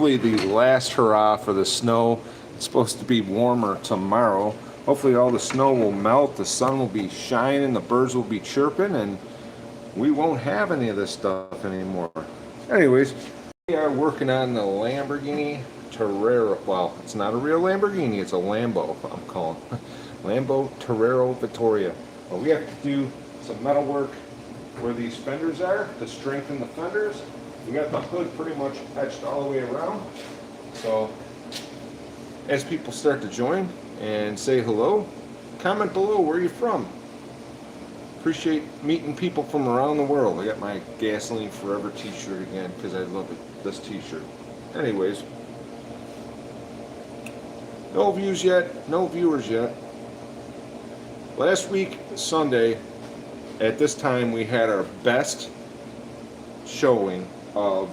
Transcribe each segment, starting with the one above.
hopefully the last hurrah for the snow. It's supposed to be warmer tomorrow. Hopefully all the snow will melt, the sun will be shining, the birds will be chirping, and we won't have any of this stuff anymore. Anyways, we are working on the Lamborghini Terero. Well, it's not a real Lamborghini, it's a Lambo, I'm calling it. Lambo Terero Vittoria. Well, we have to do some metal work where these fenders are to strengthen the fenders. We got the hood pretty much etched all the way around. So as people start to join and say hello, comment below where you're from. Appreciate meeting people from around the world. I got my Gasoline Forever t-shirt again because I love it, this t-shirt. Anyways, no views yet, no viewers yet. Last week, Sunday, at this time, we had our best showing of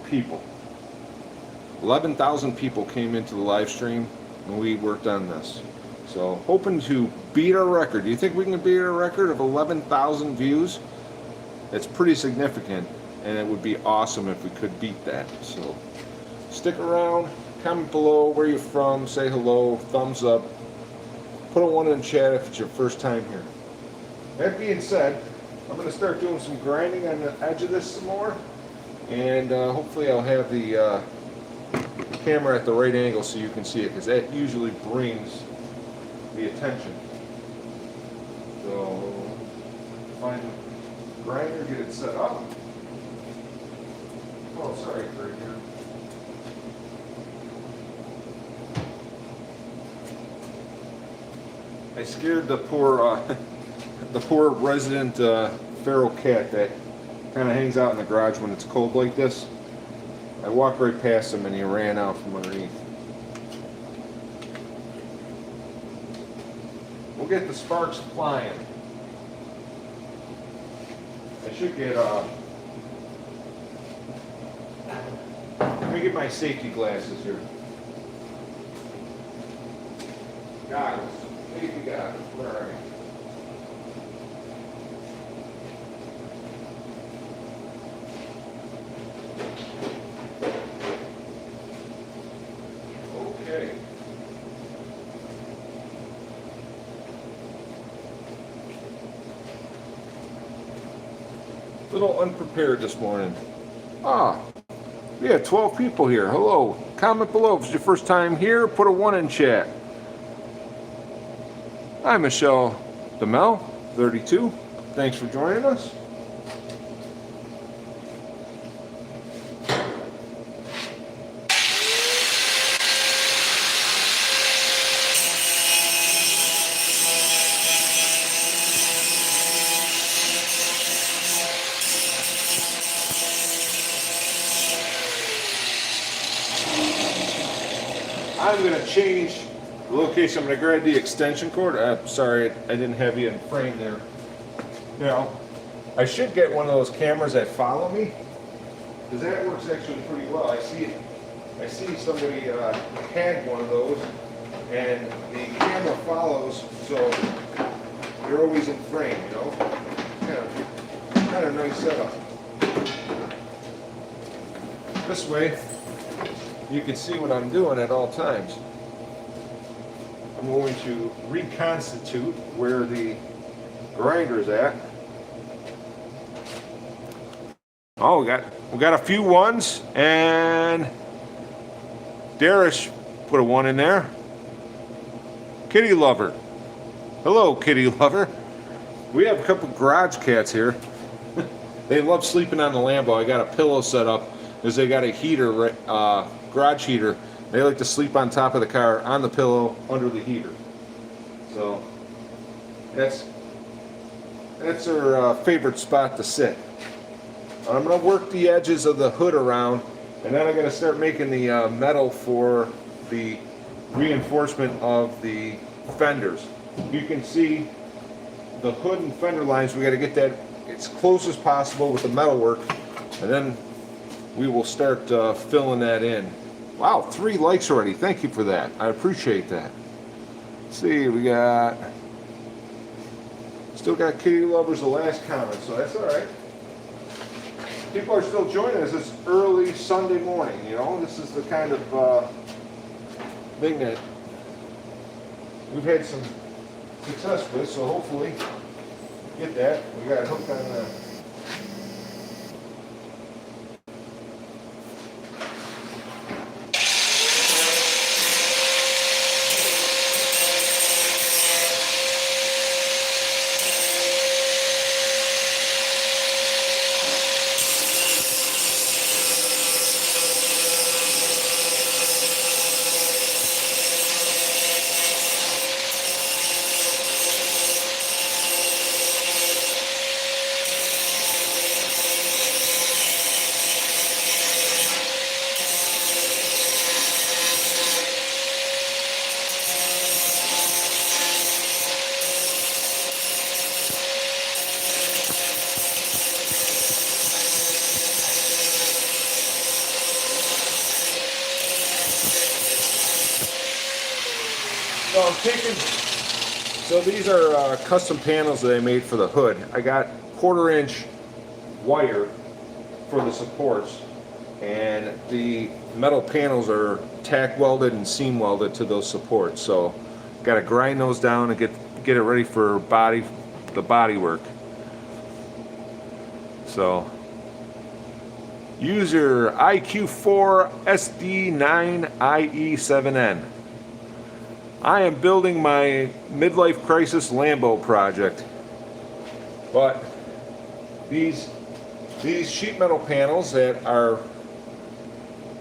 people. 11,000 people came into the live stream and we worked on this. So hoping to beat our record. Do you think we can beat our record of 11,000 views? It's pretty significant, and it would be awesome if we could beat that. So stick around, comment below where you're from, say hello, thumbs up, put a 1 in chat if it's your first time here. That being said, I'm going to start doing some grinding on the edge of this some more, and hopefully I'll have the camera at the right angle so you can see it, because that usually brings the attention. So find the grinder, get it set up. Oh, sorry, it's right here. I scared the poor resident feral cat that kind of hangs out in the garage when it's cold like this. I walked right past him and he ran out from underneath. We'll get the sparks flying. I should get let me get my safety glasses here. Goggles. Safety goggles. Where are you? Okay. Little unprepared this morning. We have 12 people here. Hello. Comment below if it's your first time here. Put a 1 in chat. Hi, Michelle DeMel, 32. Thanks for joining us. I'm going to change the location. I'm going to grab the extension cord. Sorry, I didn't have you in frame there. Now, I should get one of those cameras that follow me, because that works actually pretty well. I see somebody had one of those, and the camera follows, so you're always in frame, you know? Kind of nice setup. This way, you can see what I'm doing at all times. I'm going to reconstitute where the grinder's at. Oh, we got a few ones, and Darish put a 1 in there. Kitty Lover. Hello, Kitty Lover. We have a couple garage cats here. They love sleeping on the Lambo. I got a pillow set up because they got a heater, garage heater. They like to sleep on top of the car, on the pillow, under the heater. So that's their favorite spot to sit. I'm going to work the edges of the hood around, and then I'm going to start making the metal for the reinforcement of the fenders. You can see the hood and fender lines. We got to get that as close as possible with the metal work, and then we will start filling that in. Wow, 3 likes already. Thank you for that. I appreciate that. Let's see, we got still got Kitty Lovers the last comment, so that's all right. people are still joining us. It's early Sunday morning, you know. This is the kind of thing that we've had some success with, so hopefully get that. We got hooked on the So these are custom panels that I made for the hood. I got 1/4 inch wire for the supports, and the metal panels are tack welded and seam welded to those supports. So got to grind those down and get it ready for the body work. So use your IQ4 SD9 IE7N. I am building my midlife crisis Lambo project, but these sheet metal panels that are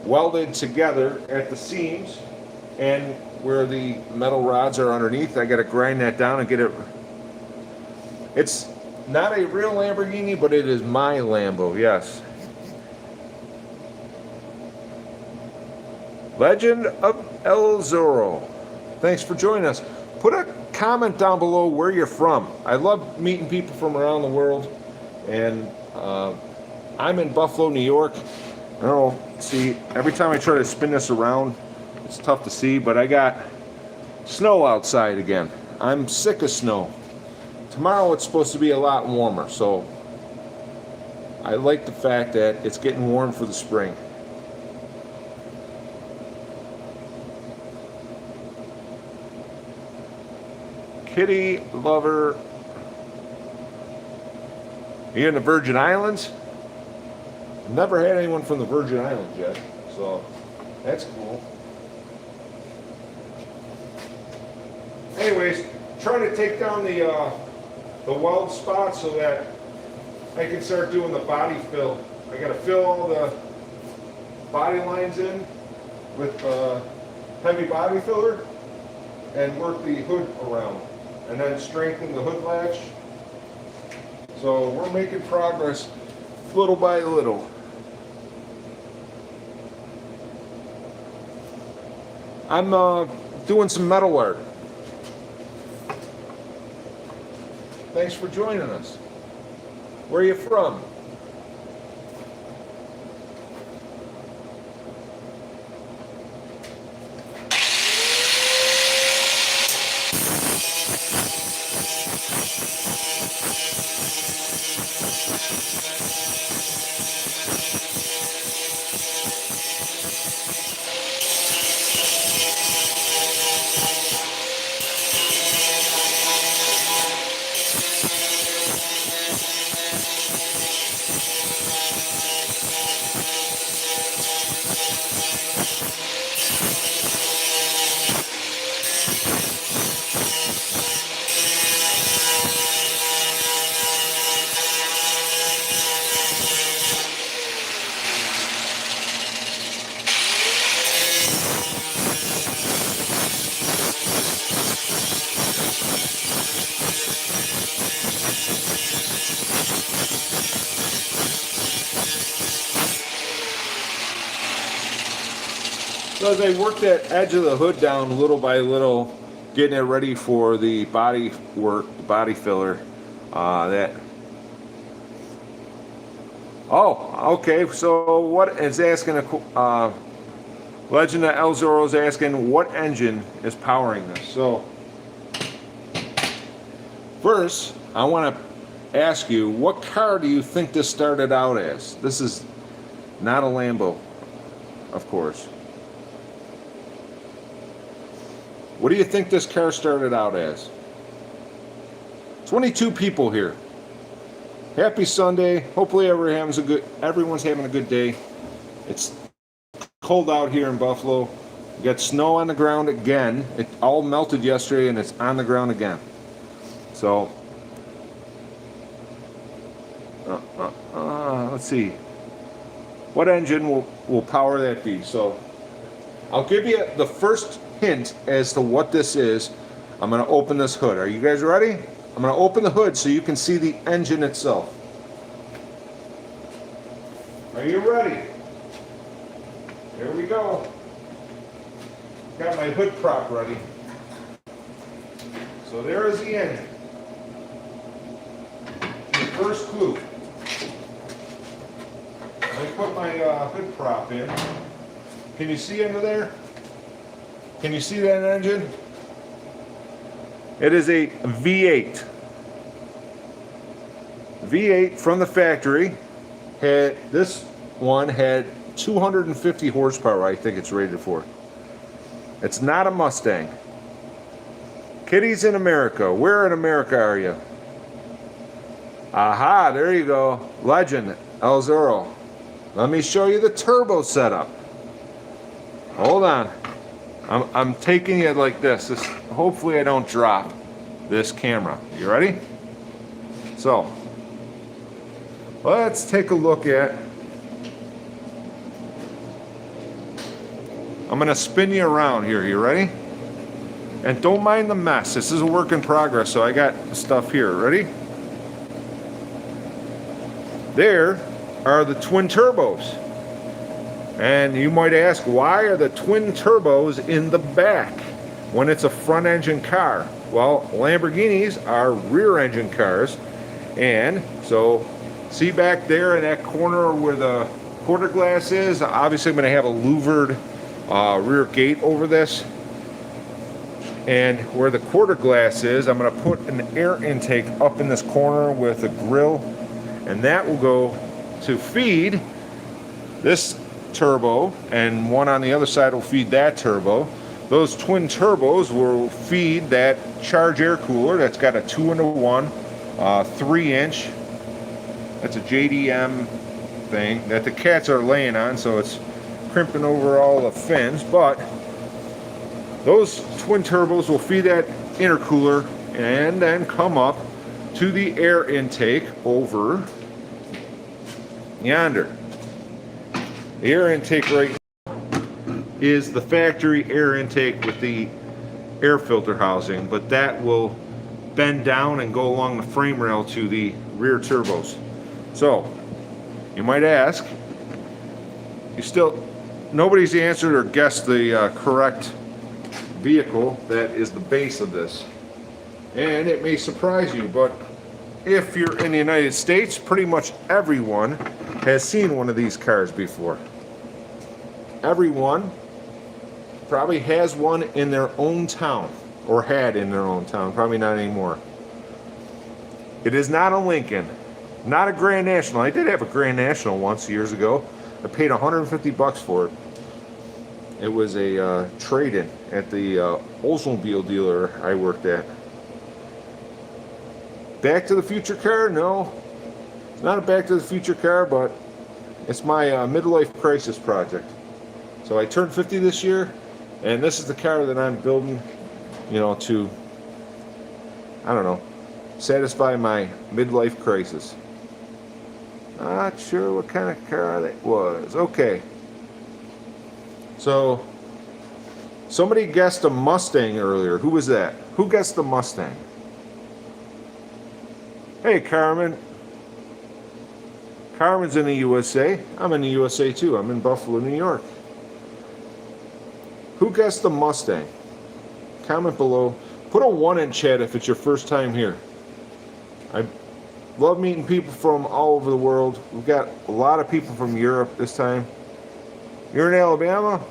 welded together at the seams and where the metal rods are underneath, I got to grind that down and get it. It's not a real Lamborghini, but it is my Lambo, yes. Legend of El Zorro. Thanks for joining us. Put a comment down below where you're from. I love meeting people from around the world, and I'm in Buffalo, New York. I don't know, see, every time I try to spin this around, it's tough to see, but I got snow outside again. I'm sick of snow. Tomorrow it's supposed to be a lot warmer, so I like the fact that it's getting warm for the spring. Kitty lover. Are you in the Virgin Islands? Never had anyone from the Virgin Islands yet, so that's cool. Anyways, trying to take down the weld spot so that I can start doing the body fill. I got to fill all the body lines in with heavy body filler and work the hood around, and then strengthen the hood latch. So we're making progress little by little. I'm doing some metal art. Thanks for joining us. Where are you from? So as I work that edge of the hood down little by little, getting it ready for the body work, the body filler, okay, so what is asking, Legend of El Zorro is asking what engine is powering this. So first, I want to ask you, what car do you think this started out as? This is not a Lambo, of course. What do you think this car started out as? 22 people here. Happy Sunday. Hopefully everyone's having a good day. It's cold out here in Buffalo. We got snow on the ground again. It all melted yesterday and it's on the ground again. So, let's see. What engine will power that be? So, I'll give you the first hint as to what this is. I'm going to open this hood. Are you guys ready? I'm going to open the hood so you can see the engine itself. Are you ready? Here we go. Got my hood prop ready. So there is the engine. The first clue. Let me put my hood prop in. Can you see under there? Can you see that engine? It is a V8. V8 from the factory. This one had 250 horsepower, I think it's rated for. It's not a Mustang. Kitties in America. Where in America are you? Aha, there you go. Legend, El Zorro. Let me show you the turbo setup. Hold on. I'm taking it like this. Hopefully I don't drop this camera. You ready? So, let's take a look at. I'm going to spin you around here. You ready? And don't mind the mess. This is a work in progress, so I got stuff here. Ready? There are the twin turbos. And you might ask, why are the twin turbos in the back when it's a front engine car? Well, Lamborghinis are rear engine cars. And so, see back there in that corner where the quarter glass is? Obviously, I'm going to have a louvered rear gate over this. And where the quarter glass is, I'm going to put an air intake up in this corner with a grill. And that will go to feed this turbo, and one on the other side will feed that turbo. Those twin turbos will feed that charge air cooler that's got a 2-in-1 3-inch. That's a JDM thing that the cats are laying on, so it's crimping over all the fins. But those twin turbos will feed that intercooler and then come up to the air intake over yonder. The air intake right is the factory air intake with the air filter housing, but that will bend down and go along the frame rail to the rear turbos. So, you might ask, nobody's answered or guessed the correct vehicle that is the base of this. And it may surprise you, but if you're in the United States, pretty much everyone has seen one of these cars before. Everyone probably has one in their own town, or had in their own town, probably not anymore. It is not a Lincoln, not a Grand National. I did have a Grand National once years ago. I paid $150 for it. It was a trade-in at the Oldsmobile dealer I worked at. Back to the Future car? No, it's not a Back to the Future car, but it's my midlife crisis project. So I turned 50 this year, and this is the car that I'm building, to, I don't know, satisfy my midlife crisis. Not sure what kind of car that was. Okay. So, somebody guessed a Mustang earlier. Who was that? Who guessed the Mustang? Hey, Carmen. Carmen's in the USA. I'm in the USA too. I'm in Buffalo, New York. Who guessed the Mustang? Comment below. Put a 1 in chat if it's your first time here. I love meeting people from all over the world. We've got a lot of people from Europe this time. You're in Alabama?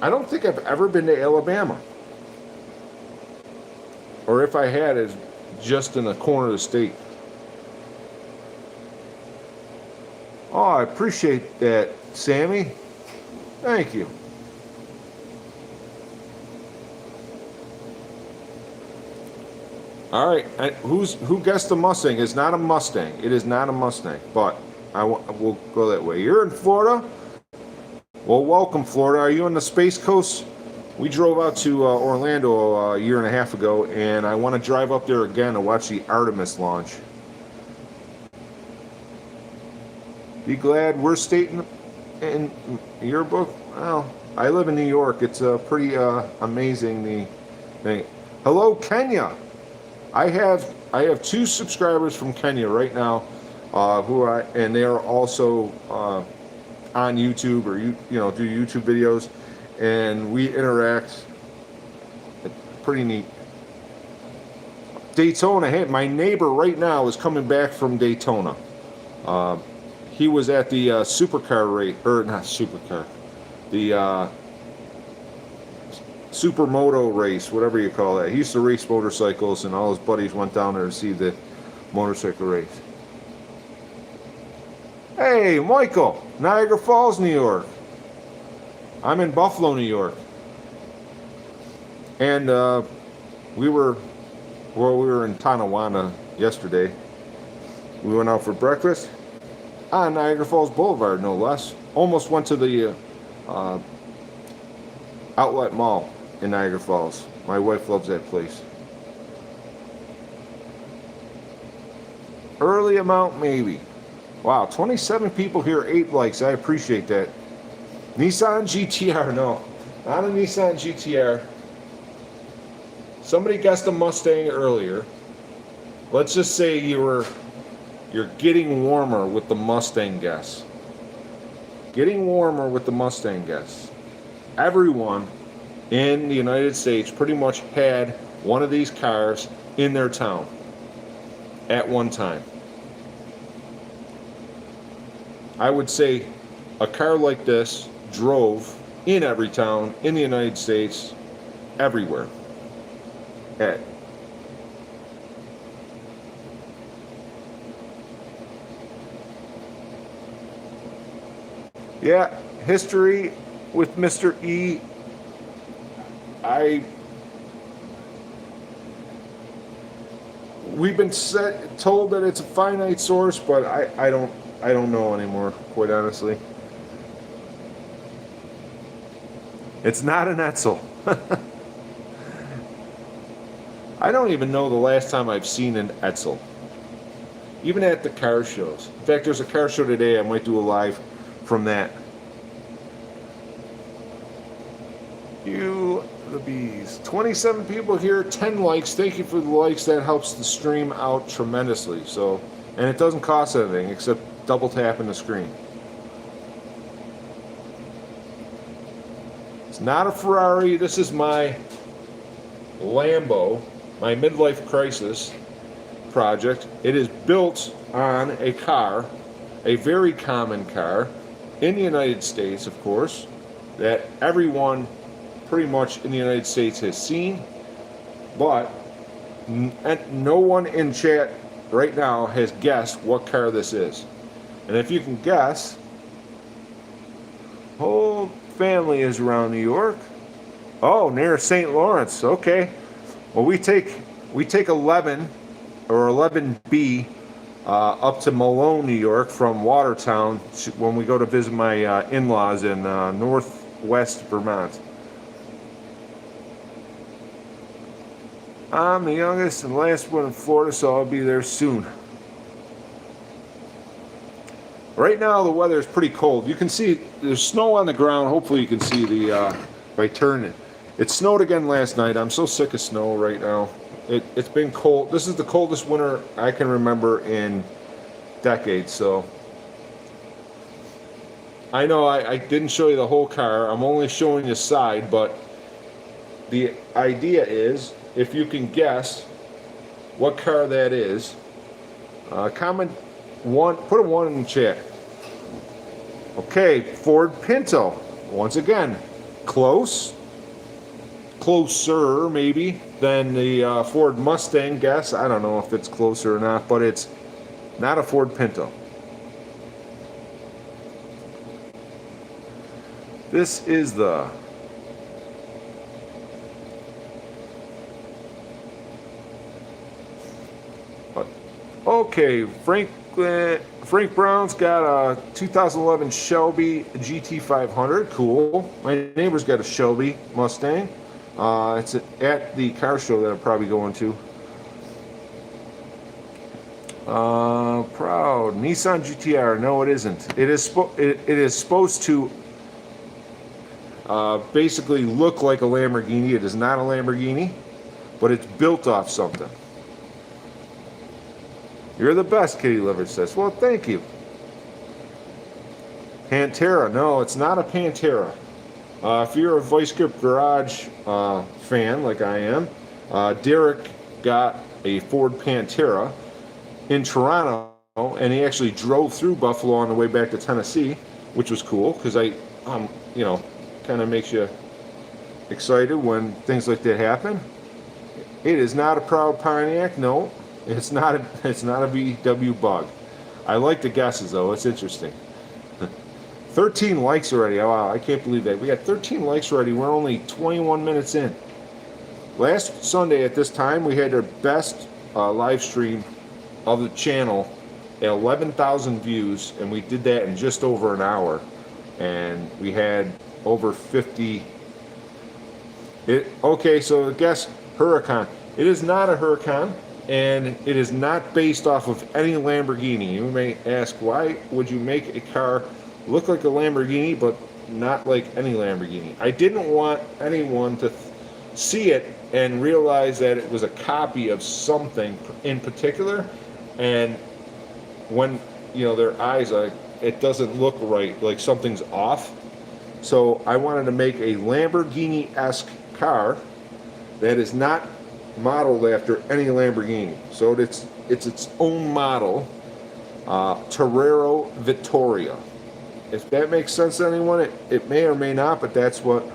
I don't think I've ever been to Alabama. Or if I had, just in the corner of the state. Oh, I appreciate that, Sammy. Thank you. All right, who guessed the Mustang? It's not a Mustang. It is not a Mustang, but we'll go that way. You're in Florida? Well, welcome, Florida. Are you on the Space Coast? We drove out to Orlando a year and a half ago, and I want to drive up there again to watch the Artemis launch. Be glad we're stating in your book. Well, I live in New York. It's pretty amazing, the thing. Hello, Kenya. I have 2 subscribers from Kenya right now, and they are also on YouTube, or you know, do YouTube videos, and we interact. It's pretty neat. Daytona. Hey, my neighbor right now is coming back from Daytona. He was at the supercar race, or not supercar, the supermoto race, whatever you call that. He used to race motorcycles, and all his buddies went down there to see the motorcycle race. Hey, Michael, Niagara Falls, New York. I'm in Buffalo, New York. And we were in Tonawanda yesterday. We went out for breakfast on Niagara Falls Boulevard, no less. Almost went to the Outlet Mall in Niagara Falls. My wife loves that place. Early amount, maybe. Wow, 27 people here, 8 likes. I appreciate that. Nissan GTR, no, not a Nissan GTR. Somebody guessed a Mustang earlier. Let's just say you're getting warmer with the Mustang guess. Getting warmer with the Mustang guess. Everyone in the United States pretty much had one of these cars in their town at one time. I would say a car like this drove in every town in the United States, everywhere. Yeah, history with Mr. E. We've been told that it's a finite source, but I don't know anymore, quite honestly. It's not an Etzel. I don't even know the last time I've seen an Etzel. Even at the car shows. In fact, there's a car show today. I might do a live from that. You, the bees. 27 people here, 10 likes. Thank you for the likes. That helps the stream out tremendously. So, and it doesn't cost anything except double tapping the screen. It's not a Ferrari. This is my Lambo, my midlife crisis project. It is built on a car, a very common car in the United States, of course, that everyone pretty much in the United States has seen, but no one in chat right now has guessed what car this is. And if you can guess, whole family is around New York. Oh, near St. Lawrence. Okay. Well, we take 11 or 11B up to Malone, New York from Watertown when we go to visit my in-laws in northwest Vermont. I'm the youngest and last one in Florida, so I'll be there soon. Right now the weather is pretty cold. You can see there's snow on the ground. Hopefully you can see the if I turn it. It snowed again last night. I'm so sick of snow right now. It's been cold. This is the coldest winter I can remember in decades. So I know I didn't show you the whole car. I'm only showing you the side, but the idea is, if you can guess what car that is, comment one, put a 1 in the chat. Okay, Ford Pinto. Once again, close. closer maybe than the Ford Mustang, guess. I don't know if it's closer or not, but it's not a Ford Pinto. This is the okay, Frank Brown's got a 2011 Shelby GT500. Cool. My neighbor's got a Shelby Mustang. It's at the car show that I'm probably going to. Proud Nissan GTR. No, it isn't. It is supposed to basically look like a Lamborghini. It is not a Lamborghini, but it's built off something. You're the best, Kitty Liver says. Well, thank you. Pantera. No, it's not a Pantera. If you're a Vice Grip Garage fan, like I am, Derek got a Ford Pantera in Toronto, and he actually drove through Buffalo on the way back to Tennessee, which was cool, because you know, kind of makes you excited when things like that happen. It is not a Proud Pontiac. No. It's not a VW Bug. I like the guesses though. It's interesting. 13 likes already. Oh, wow, I can't believe that. We got 13 likes already. We're only 21 minutes in. Last Sunday at this time, we had our best live stream of the channel at 11,000 views, and we did that in just over an hour. And we had over 50. Okay, so guess Huracan. It is not a Huracan. And it is not based off of any Lamborghini. You may ask, why would you make a car look like a Lamborghini but not like any Lamborghini? I didn't want anyone to see it and realize that it was a copy of something in particular, and when, you know, their eyes are, it doesn't look right, like something's off. So I wanted to make a Lamborghini-esque car that is not modeled after any Lamborghini. So it's its own model, Terero Vittoria. If that makes sense to anyone, it may or may not, but that's what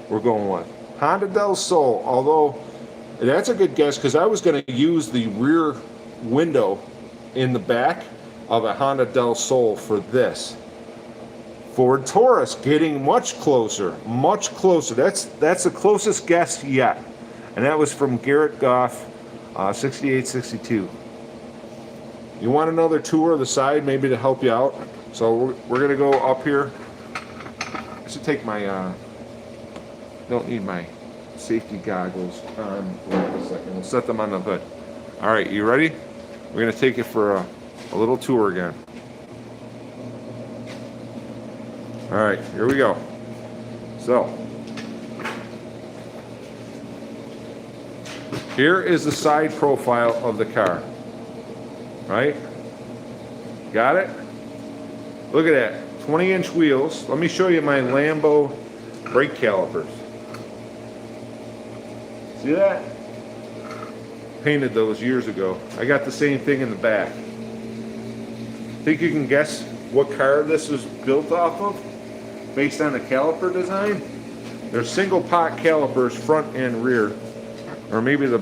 we're going with. Honda del Sol, although that's a good guess, because I was going to use the rear window in the back of a Honda del Sol for this. Ford Taurus, getting much closer, much closer. That's the closest guess yet. And that was from Garrett Goff, 6862. You want another tour of the side, maybe to help you out? So we're going to go up here. I should take my, don't need my safety goggles on. Wait a second, we'll set them on the hood. All right, you ready? We're going to take it for a little tour again. All right, here we go. So, here is the side profile of the car, right? Got it? Look at that, 20-inch wheels. Let me show you my Lambo brake calipers. See that? Painted those years ago. I got the same thing in the back. Think you can guess what car this was built off of based on the caliper design? They're single pot calipers, front and rear. Or maybe the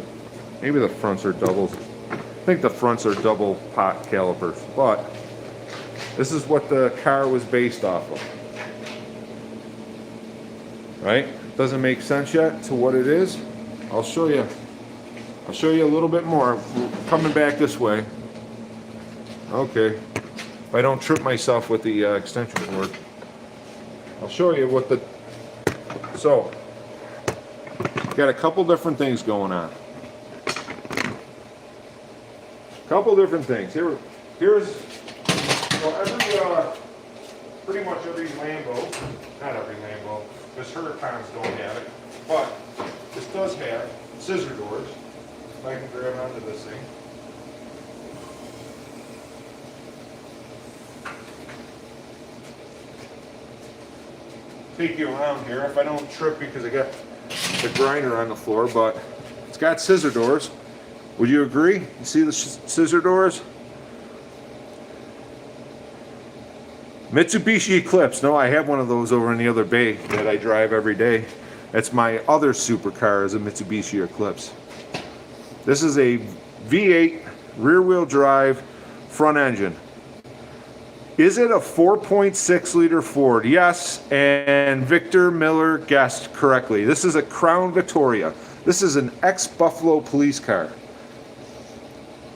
fronts are doubles. I think the fronts are double pot calipers, but this is what the car was based off of. Right? Doesn't make sense yet to what it is. I'll show you. I'll show you a little bit more. We're coming back this way. Okay. If I don't trip myself with the extension cord, I'll show you what the. So. Got a couple different things going on. Couple different things. Here's well, pretty much every Lambo, not every Lambo, because Huracans don't have it, but this does have scissor doors. If I can grab onto this thing. Take you around here if I don't trip because I got the grinder on the floor, but it's got scissor doors. Would you agree? You see the scissor doors? Mitsubishi Eclipse. No, I have one of those over in the other bay that I drive every day. It's my other supercar, is a Mitsubishi Eclipse. This is a V8 rear-wheel drive front engine. Is it a 4.6 liter Ford? Yes, and Victor Miller guessed correctly. This is a Crown Victoria. This is an ex-Buffalo police car.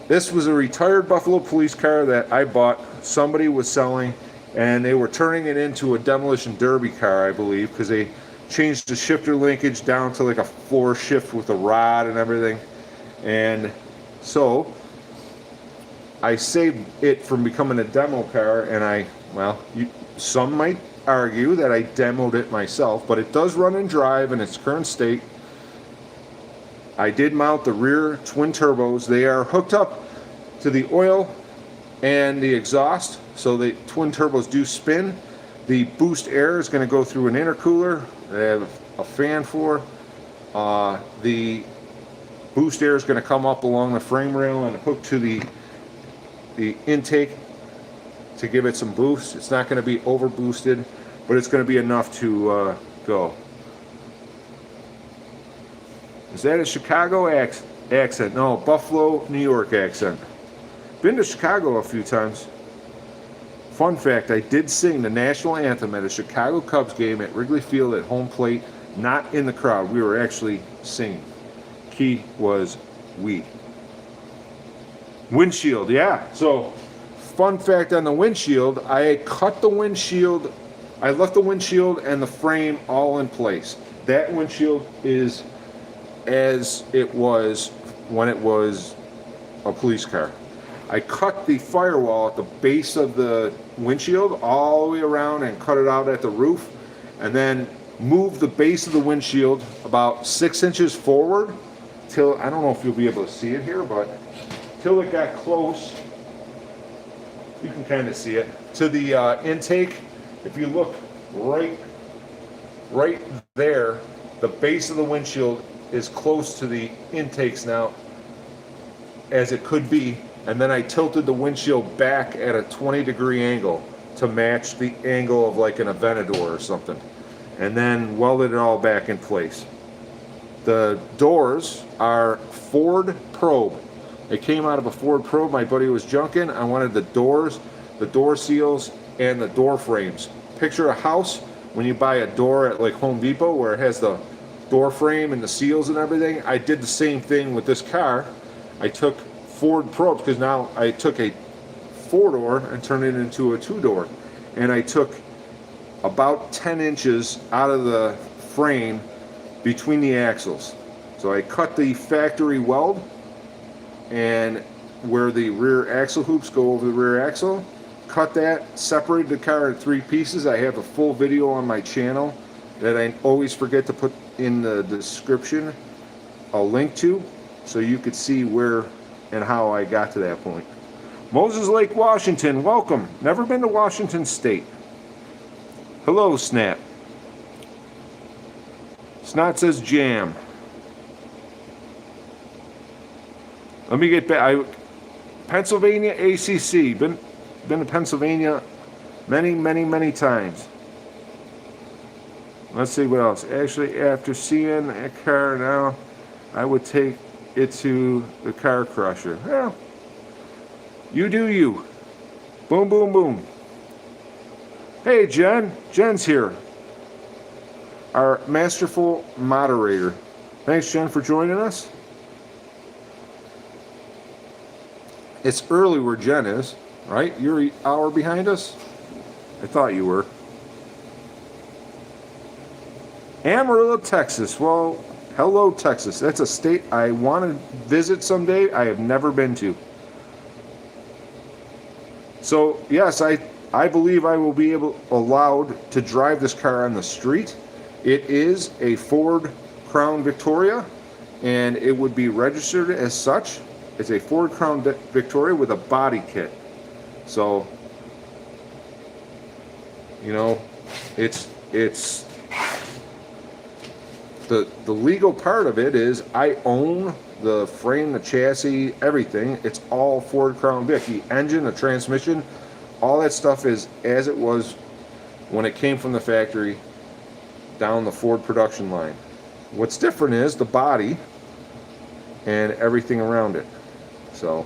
This was a retired Buffalo police car that I bought. Somebody was selling, and they were turning it into a demolition derby car, I believe, because they changed the shifter linkage down to like a floor shift with a rod and everything. And so I saved it from becoming a demo car, and some might argue that I demoed it myself, but it does run and drive in its current state. I did mount the rear twin turbos. They are hooked up to the oil and the exhaust, so the twin turbos do spin. The boost air is going to go through an intercooler. They have a fan for. The boost air is going to come up along the frame rail and hook to the intake to give it some boost. It's not going to be over boosted, but it's going to be enough to go. Is that a Chicago accent? No, Buffalo, New York accent. Been to Chicago a few times. Fun fact, I did sing the national anthem at a Chicago Cubs game at Wrigley Field at home plate, not in the crowd. We were actually singing. Key was we. Windshield, yeah. So, fun fact on the windshield, I cut the windshield. I left the windshield and the frame all in place. That windshield is as it was when it was a police car. I cut the firewall at the base of the windshield all the way around and cut it out at the roof, and then moved the base of the windshield about 6 inches forward till, I don't know if you'll be able to see it here, but till it got close, you can kind of see it, to the intake. If you look right there, the base of the windshield is close to the intakes now as it could be, and then I tilted the windshield back at a 20-degree angle to match the angle of like an Aventador or something, and then welded it all back in place. The doors are Ford probe. It came out of a Ford probe my buddy was junking. I wanted the doors, the door seals, and the door frames. Picture a house when you buy a door at like Home Depot where it has the door frame and the seals and everything. I did the same thing with this car. I took Ford probes, because now I took a 4-door and turned it into a 2-door, and I took about 10 inches out of the frame between the axles. So I cut the factory weld, and where the rear axle hoops go over the rear axle, cut that, separated the car in 3 pieces. I have a full video on my channel that I always forget to put in the description a link to, so you could see where and how I got to that point. Moses Lake, Washington, welcome. Never been to Washington State. Hello, Snap. Snot says jam. Let me get back. Pennsylvania ACC. Been to Pennsylvania many times. Let's see what else. Actually, after seeing a car now, I would take it to the car crusher. Well, you do you. Boom, boom, boom. Hey, Jen. Jen's here. Our masterful moderator. Thanks, Jen, for joining us. It's early where Jen is, right? You're an hour behind us? I thought you were. Amarillo, Texas. Well, hello, Texas. That's a state I want to visit someday. I have never been to. So, yes, I believe I will be allowed to drive this car on the street. It is a Ford Crown Victoria, and it would be registered as such. It's a Ford Crown Victoria with a body kit. So, you know, it's the legal part of it is I own the frame, the chassis, everything. It's all Ford Crown Vic. The engine, the transmission, all that stuff is as it was when it came from the factory down the Ford production line. What's different is the body and everything around it. So,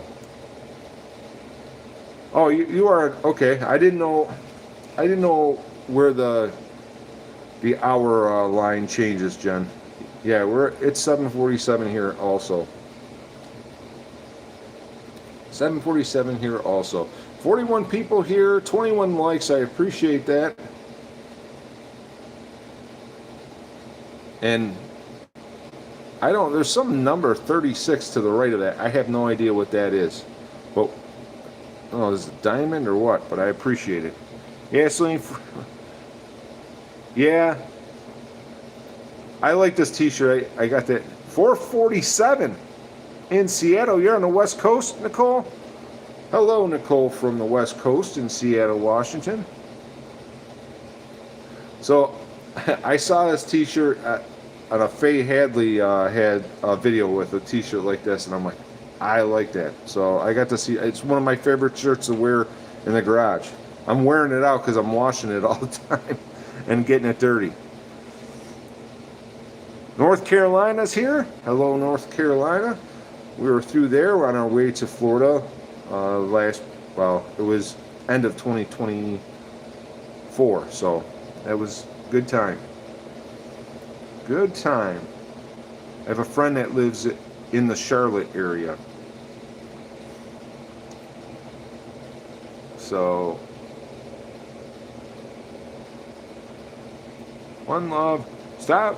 oh, you are okay. I didn't know where the hour line changes, Jen. Yeah, it's 7:47 here also. 7:47 here also. 41 people here, 21 likes. I appreciate that. And there's some number 36 to the right of that. I have no idea what that is. But, oh, is it diamond or what? But I appreciate it. Yeah, Celine. Yeah. I like this t-shirt. I got that. 447 in Seattle. You're on the West Coast, Nicole? Hello, Nicole from the West Coast in Seattle, Washington. So, I saw this t-shirt on a Faye Hadley had a video with a t-shirt like this, and I'm like, I like that. So I got to see, it's one of my favorite shirts to wear in the garage. I'm wearing it out because I'm washing it all the time and getting it dirty. North Carolina's here. Hello, North Carolina. We were through there. We're on our way to Florida it was end of 2024. So that was good time. Good time. I have a friend that lives in the Charlotte area. So, one love. Stop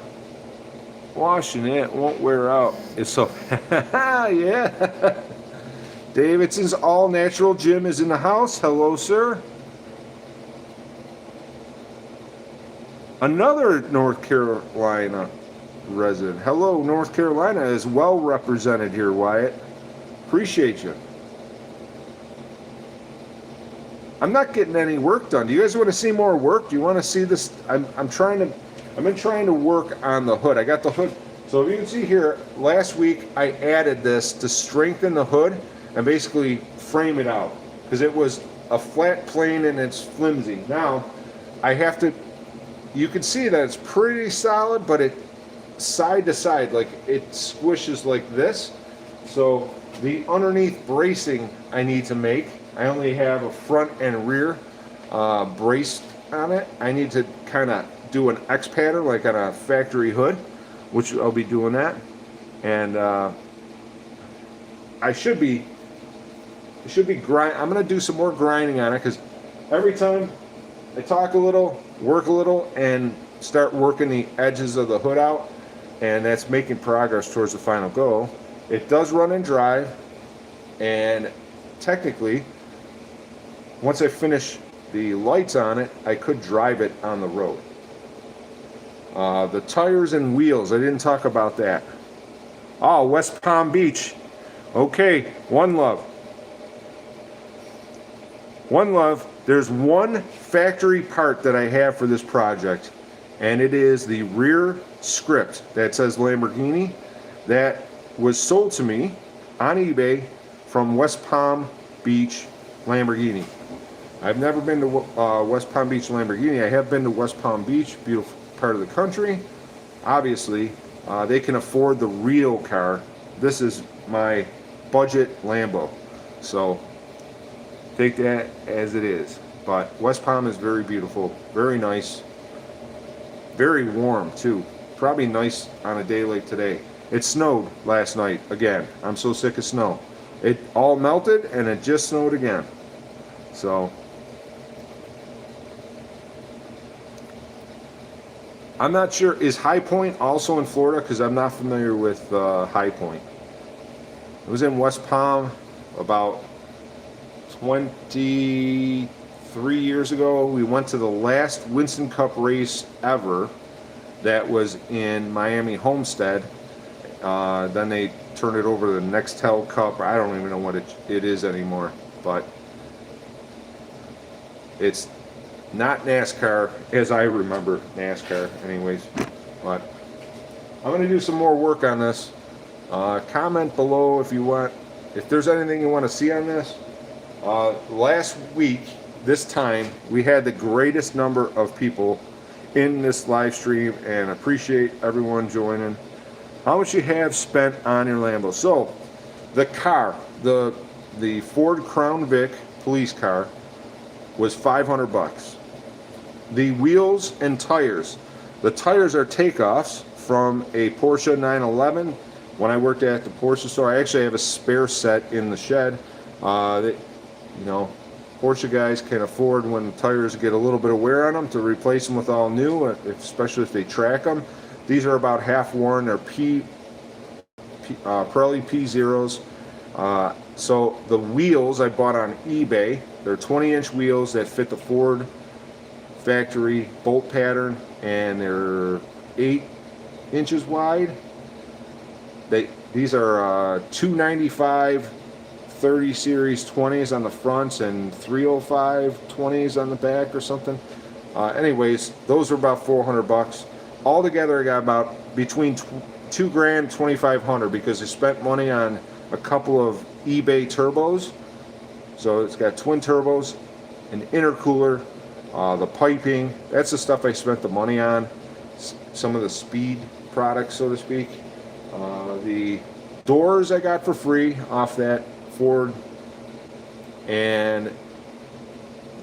washing it. It won't wear out. It's so, yeah. Davidson's All Natural Gym is in the house. Hello, sir. Another North Carolina resident. Hello, North Carolina is well represented here, Wyatt. Appreciate you. I'm not getting any work done. Do you guys want to see more work? Do you want to see this? I've been trying to work on the hood. I got the hood. So if you can see here, last week I added this to strengthen the hood and basically frame it out because it was a flat plane and it's flimsy. Now I have to. You can see that it's pretty solid, but it side to side, like it squishes like this. So the underneath bracing I need to make. I only have a front and rear brace on it. I need to kind of do an X pattern like on a factory hood, which I'll be doing that. And I should be grind. I'm gonna do some more grinding on it because every time I talk a little, work a little, and start working the edges of the hood out, and that's making progress towards the final goal. It does run and drive, and technically, once I finish the lights on it, I could drive it on the road. The tires and wheels, I didn't talk about that. Oh, West Palm Beach. Okay, one love. One love. There's one factory part that I have for this project, and it is the rear script that says Lamborghini that was sold to me on eBay from West Palm Beach Lamborghini. I've never been to West Palm Beach Lamborghini. I have been to West Palm Beach, beautiful part of the country. Obviously, they can afford the real car. This is my budget Lambo. So take that as it is. But West Palm is very beautiful, very nice, very warm too. Probably nice on a day like today. It snowed last night again. I'm so sick of snow. It all melted and it just snowed again. So I'm not sure, is High Point also in Florida? Because I'm not familiar with High Point. It was in West Palm about 23 years ago. We went to the last Winston Cup race ever that was in Miami Homestead. Then they turned it over to the Nextel Cup. I don't even know what it is anymore. But it's not NASCAR as I remember NASCAR anyways. But I'm going to do some more work on this. Comment below if you want, if there's anything you want to see on this. Last week, this time, we had the greatest number of people in this live stream and appreciate everyone joining. How much you have spent on your Lambo? So the car, the Ford Crown Vic police car was 500 bucks. The wheels and tires. The tires are takeoffs from a Porsche 911. When I worked at the Porsche store, I actually have a spare set in the shed. You know, Porsche guys can afford when the tires get a little bit of wear on them to replace them with all new, especially if they track them. These are about half worn. They're Pirelli P0s. So the wheels I bought on eBay. They're 20-inch wheels that fit the Ford factory bolt pattern, and they're 8 inches wide. These are 295 30 series 20s on the fronts and 305 20s on the back or something. Anyways, those are about 400 bucks. Altogether, I got about between $2 grand, 2,500 because I spent money on a couple of eBay turbos. So it's got twin turbos, an intercooler, the piping. That's the stuff I spent the money on. Some of the speed products, so to speak. The doors I got for free off that Ford, and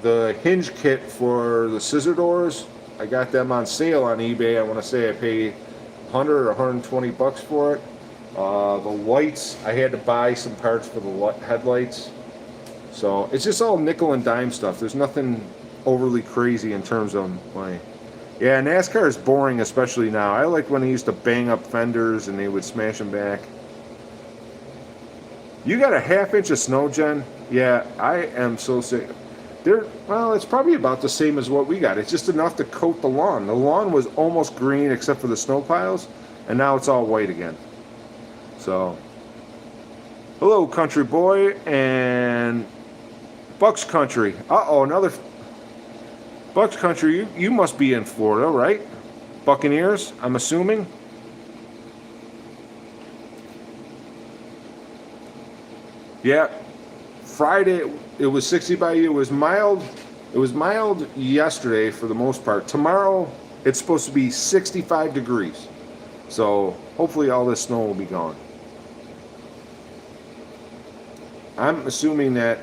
the hinge kit for the scissor doors, I got them on sale on eBay. I want to say I paid 100 or 120 bucks for it. The lights, I had to buy some parts for the headlights. So it's just all nickel and dime stuff. There's nothing overly crazy in terms of money. Yeah, NASCAR is boring, especially now. I like when they used to bang up fenders and they would smash them back. You got a ½ inch of snow, Jen? Yeah, I am so sick. Well, it's probably about the same as what we got. It's just enough to coat the lawn. The lawn was almost green except for the snow piles, and now it's all white again. So, hello, country boy, and Bucks Country. Uh-oh, another Bucks Country. You must be in Florida, right? Buccaneers, I'm assuming. Yeah, Friday it was 60 by you. It was mild. It was mild yesterday for the most part. Tomorrow it's supposed to be 65 degrees. So hopefully all this snow will be gone. I'm assuming that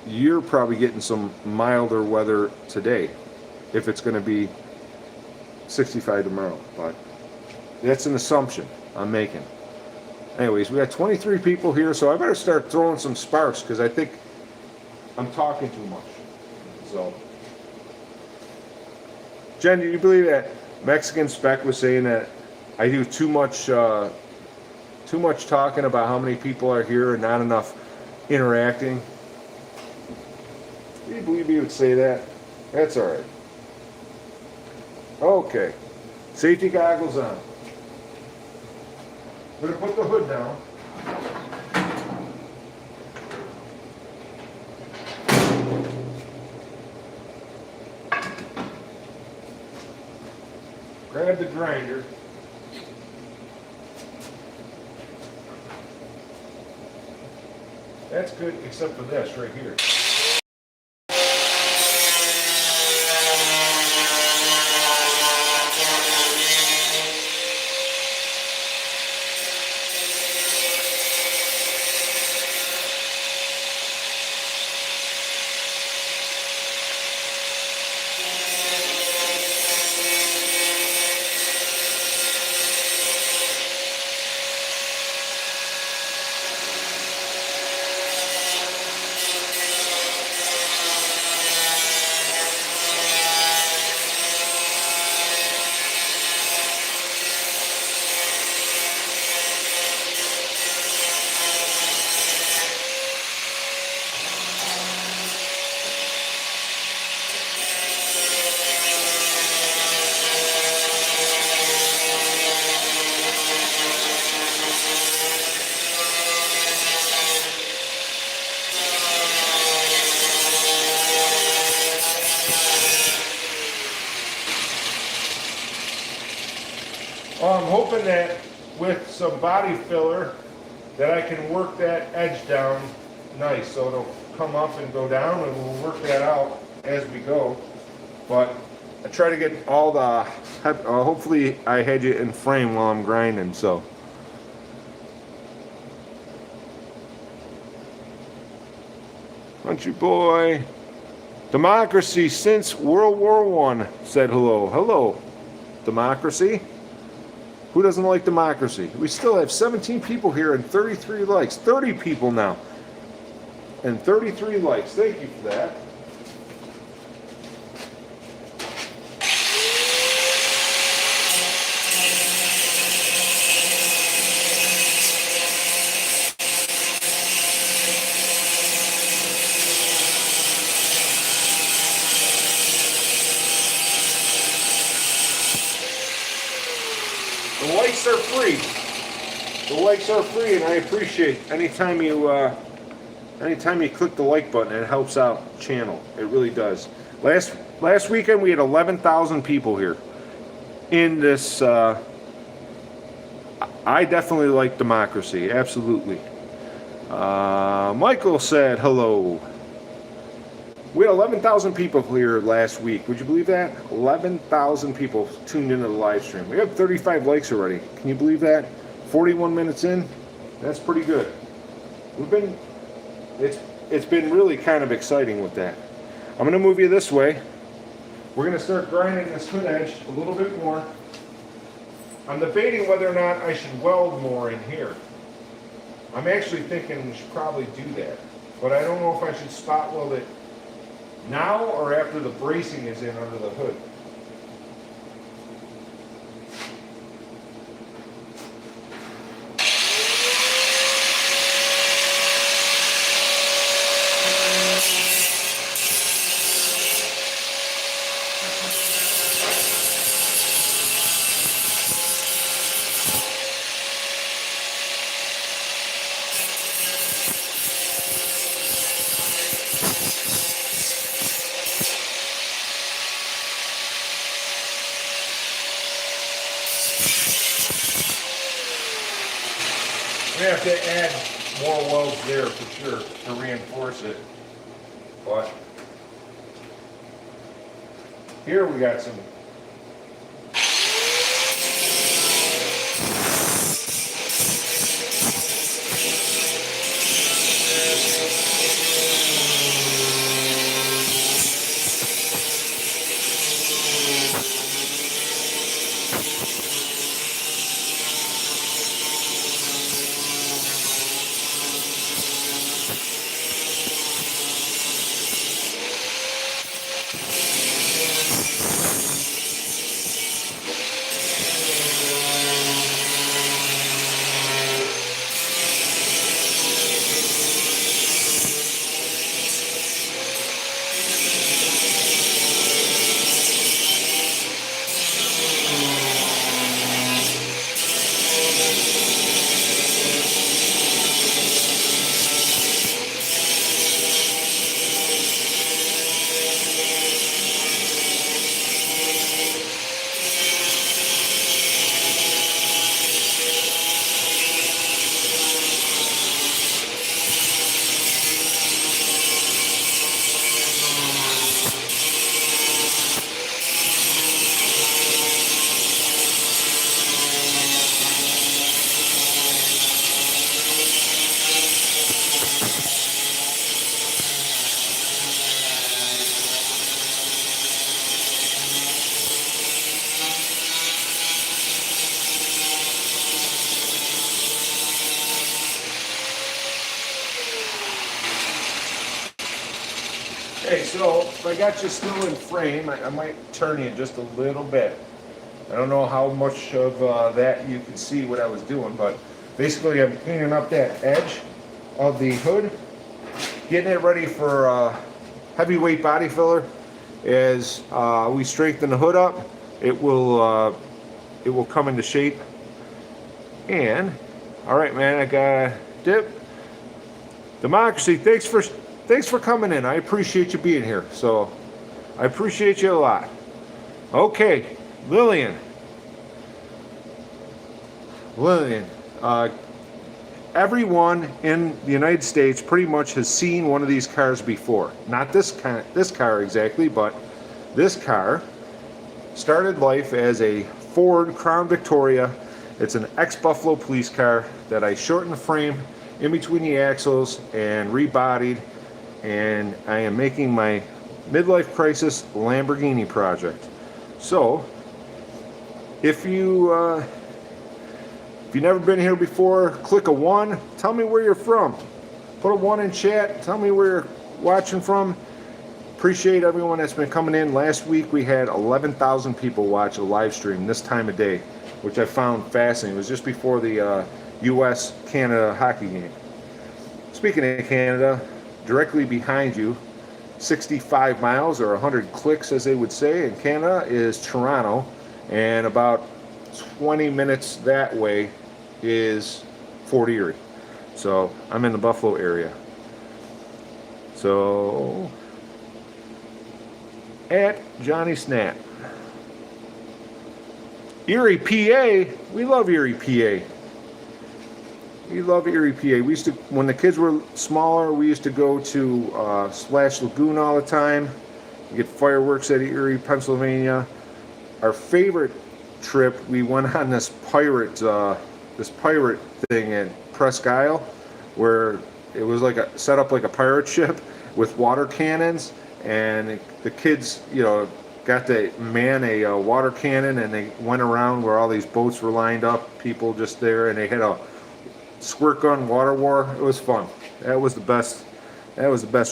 you're probably getting some milder weather today, if it's going to be 65 tomorrow. But that's an assumption I'm making. Anyways, we got 23 people here, so I better start throwing some sparks because I think I'm talking too much. So, Jen, do you believe that Mexican Spec was saying that I do too much talking about how many people are here and not enough interacting? Do you believe he would say that? That's all right. Okay, safety goggles on. I'm going to put the hood down. Grab the grinder. That's good except for this right here. I'm hoping that with some body filler that I can work that edge down nice so it'll come up and go down, and we'll work that out as we go. But I try to get all the, hopefully I had you in frame while I'm grinding, so. Country boy. Democracy since World War I said hello. Hello, democracy. Who doesn't like democracy? We still have 17 people here and 33 likes. 30 people now. And 33 likes. Thank you for that. The likes are free. The likes are free, and I appreciate anytime you click the like button. It helps out the channel. It really does. Last weekend we had 11,000 people here. In this, I definitely like democracy. Absolutely. Michael said hello. We had 11,000 people here last week. Would you believe that? 11,000 people tuned into the live stream. We have 35 likes already. Can you believe that? 41 minutes in. That's pretty good. It's been really kind of exciting with that. I'm going to move you this way. We're going to start grinding this hood edge a little bit more. I'm debating whether or not I should weld more in here. I'm actually thinking we should probably do that. But I don't know if I should spot weld it now or after the bracing is in under the hood. We have to add more welds there for sure to reinforce it. But here we got some. Okay, so if I got you still in frame, I might turn you just a little bit. I don't know how much of that you can see what I was doing, but basically I'm cleaning up that edge of the hood, getting it ready for heavyweight body filler. As we strengthen the hood up, it will come into shape. And all right, man, I got a dip. Democracy, thanks for coming in. I appreciate you being here. So I appreciate you a lot. Okay, Lillian, everyone in the United States pretty much has seen one of these cars before. Not this car exactly, but this car. Started life as a Ford Crown Victoria. It's an ex-Buffalo police car that I shortened the frame in between the axles and rebodied, and I am making my midlife crisis Lamborghini project. So if you've never been here before, click a 1. Tell me where you're from. Put a 1 in chat. Tell me where you're watching from. Appreciate everyone that's been coming in. Last week we had 11,000 people watch a live stream this time of day, which I found fascinating. It was just before the US-Canada hockey game. Speaking of Canada, directly behind you, 65 miles or 100 clicks as they would say in Canada is Toronto, and about 20 minutes that way is Fort Erie. So I'm in the Buffalo area. So at Johnny Snap. Erie, PA. We love Erie, PA. We love Erie, PA. We used to, when the kids were smaller, we used to go to Splash Lagoon all the time. We get fireworks at Erie, Pennsylvania. Our favorite trip, we went on this pirate thing at Presque Isle, where it was like set up like a pirate ship with water cannons, and the kids, got to man a water cannon, and they went around where all these boats were lined up, people just there, and they had a squirt gun water war. It was fun. That was the best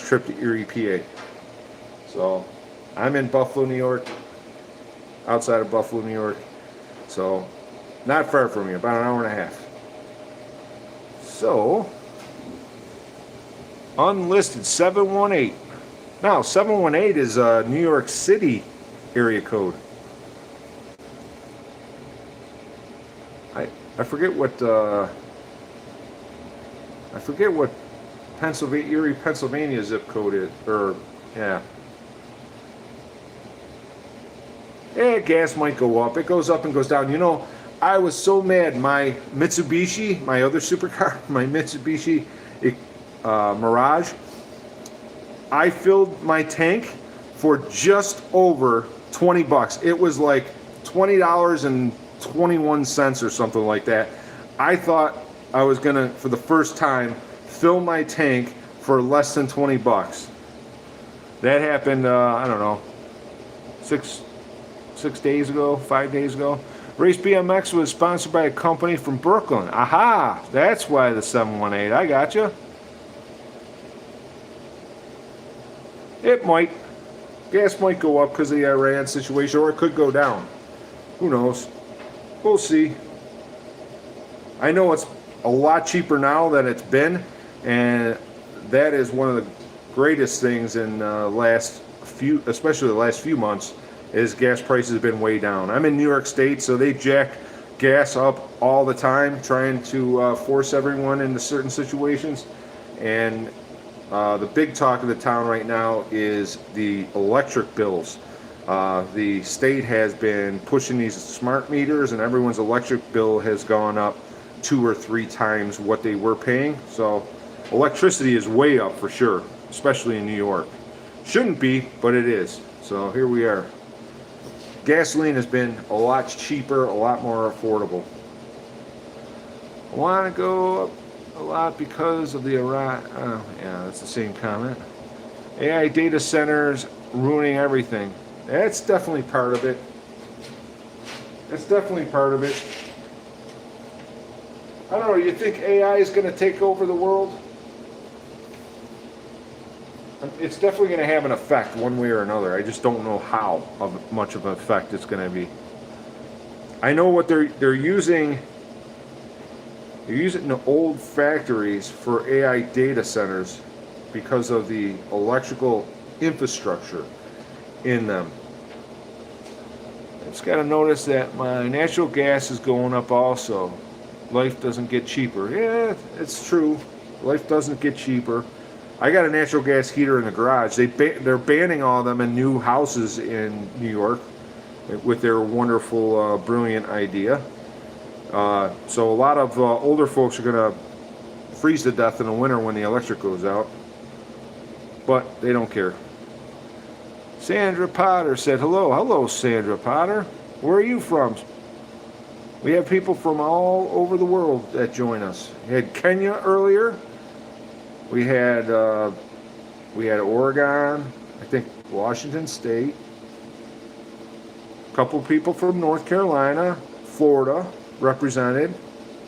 trip to Erie, PA. So I'm in Buffalo, New York, outside of Buffalo, New York, so not far from you, about an hour and a half. So unlisted 718. Now 718 is a New York City area code. I forget what Pennsylvania, Erie, Pennsylvania zip code is, or yeah. Yeah, gas might go up. It goes up and goes down. I was so mad. My Mitsubishi, my other supercar, my Mitsubishi Mirage, I filled my tank for just over 20 bucks. It was like $20.21 or something like that. I thought I was gonna, for the first time, fill my tank for less than 20 bucks. That happened, I don't know, 5 days ago. Race BMX was sponsored by a company from Brooklyn. Aha, that's why the 718. I gotcha. It might. Gas might go up because of the Iran situation, or it could go down. Who knows? We'll see. I know it's a lot cheaper now than it's been, and that is one of the greatest things in especially the last few months, is gas prices have been way down. I'm in New York State, so they jack gas up all the time, trying to force everyone into certain situations. And the big talk of the town right now is the electric bills. The state has been pushing these smart meters, and everyone's electric bill has gone up 2 or 3 times what they were paying. So electricity is way up for sure, especially in New York. Shouldn't be, but it is. So here we are. Gasoline has been a lot cheaper, a lot more affordable. I want to go up a lot because of the Iran. Oh, yeah, that's the same comment. AI data centers ruining everything. That's definitely part of it. I don't know, you think AI is going to take over the world? It's definitely going to have an effect one way or another. I just don't know how much of an effect it's going to be. I know what they're using. They're using the old factories for AI data centers because of the electrical infrastructure in them. I just got to notice that my natural gas is going up also. Life doesn't get cheaper. Yeah, it's true. Life doesn't get cheaper. I got a natural gas heater in the garage. They're banning all of them in new houses in New York with their wonderful, brilliant idea. So a lot of older folks are going to freeze to death in the winter when the electric goes out. But they don't care. Sandra Potter said hello. Hello, Sandra Potter. Where are you from? We have people from all over the world that join us. We had Kenya earlier. We had Oregon. I think Washington State. A couple people from North Carolina, Florida represented.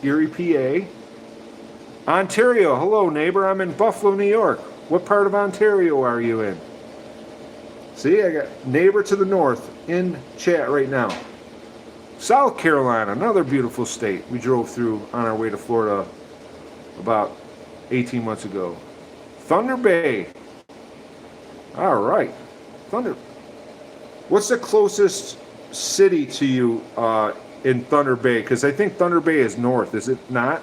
Erie, PA. Ontario. Hello, neighbor. I'm in Buffalo, New York. What part of Ontario are you in? See, I got neighbor to the north in chat right now. South Carolina, another beautiful state we drove through on our way to Florida about 18 months ago. Thunder Bay. All right. What's the closest city to you in Thunder Bay? Because I think Thunder Bay is north, is it not?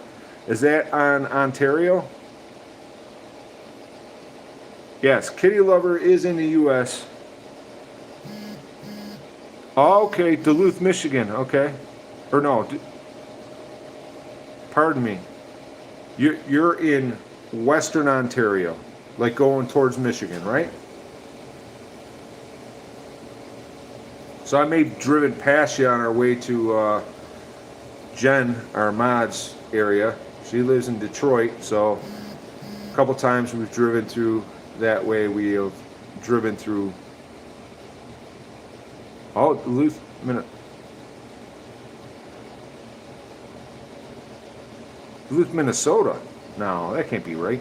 Is that on Ontario? Yes, Kitty Lover is in the U.S. Oh, okay, Duluth, Michigan. Okay, or no? Pardon me. You're in Western Ontario, like going towards Michigan, right? So I may have driven past you on our way to Jen, our mod's area. She lives in Detroit, so a couple times we've driven through that way. We have driven through. Oh, Duluth, Minnesota. No, that can't be right.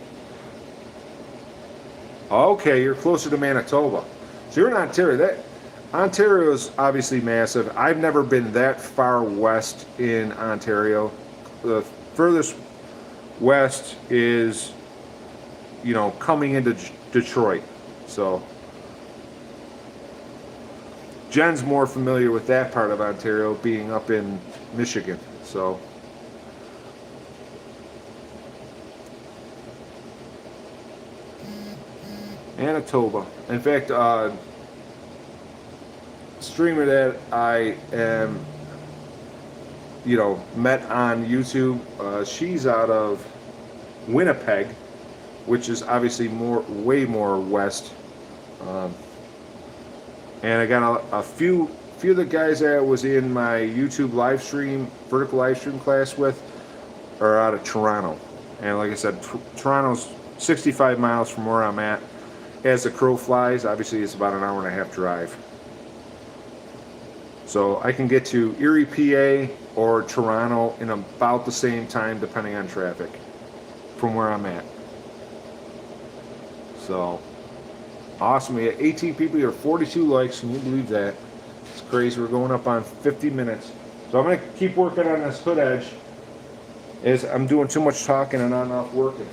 Okay, you're closer to Manitoba. So you're in Ontario. Ontario is obviously massive. I've never been that far west in Ontario. The furthest west is, coming into Detroit. So Jen's more familiar with that part of Ontario, being up in Michigan. So Manitoba. In fact, streamer that I am, met on YouTube, she's out of Winnipeg, which is obviously way more west. And I got a few of the guys that was in my YouTube live stream, vertical live stream class with, are out of Toronto. And like I said, Toronto's 65 miles from where I'm at. As the crow flies, obviously it's about an hour and a half drive. So I can get to Erie, PA or Toronto in about the same time, depending on traffic, from where I'm at. So awesome. We had 18 people here, 42 likes. Can you believe that? It's crazy. We're going up on 50 minutes. So I'm going to keep working on this hood edge, as I'm doing too much talking and not enough working.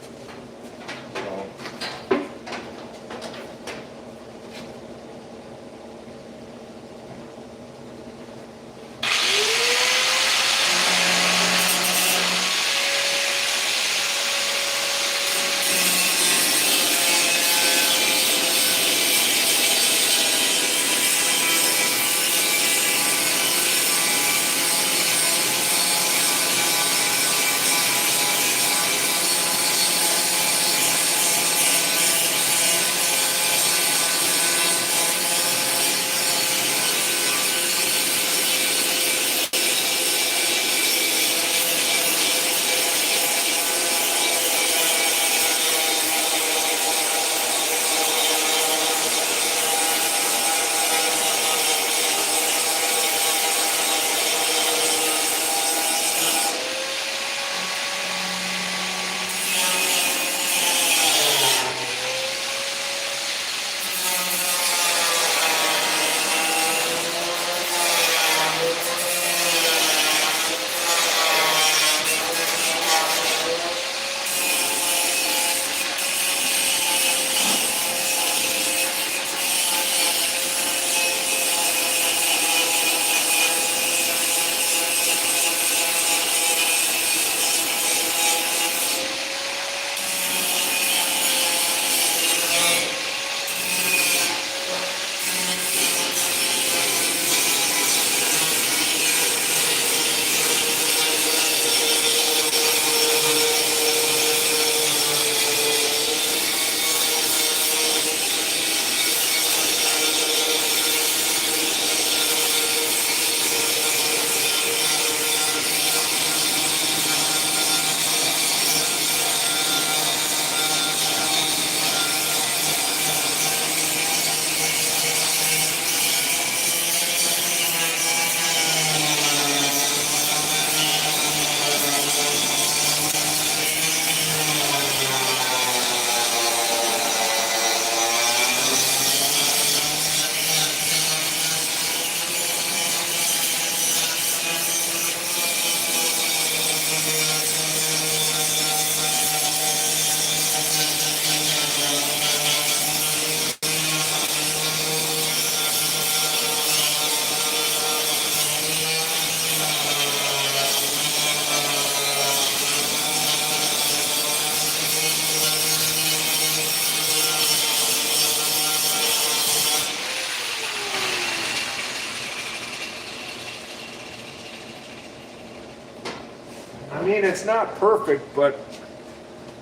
I mean, it's not perfect, but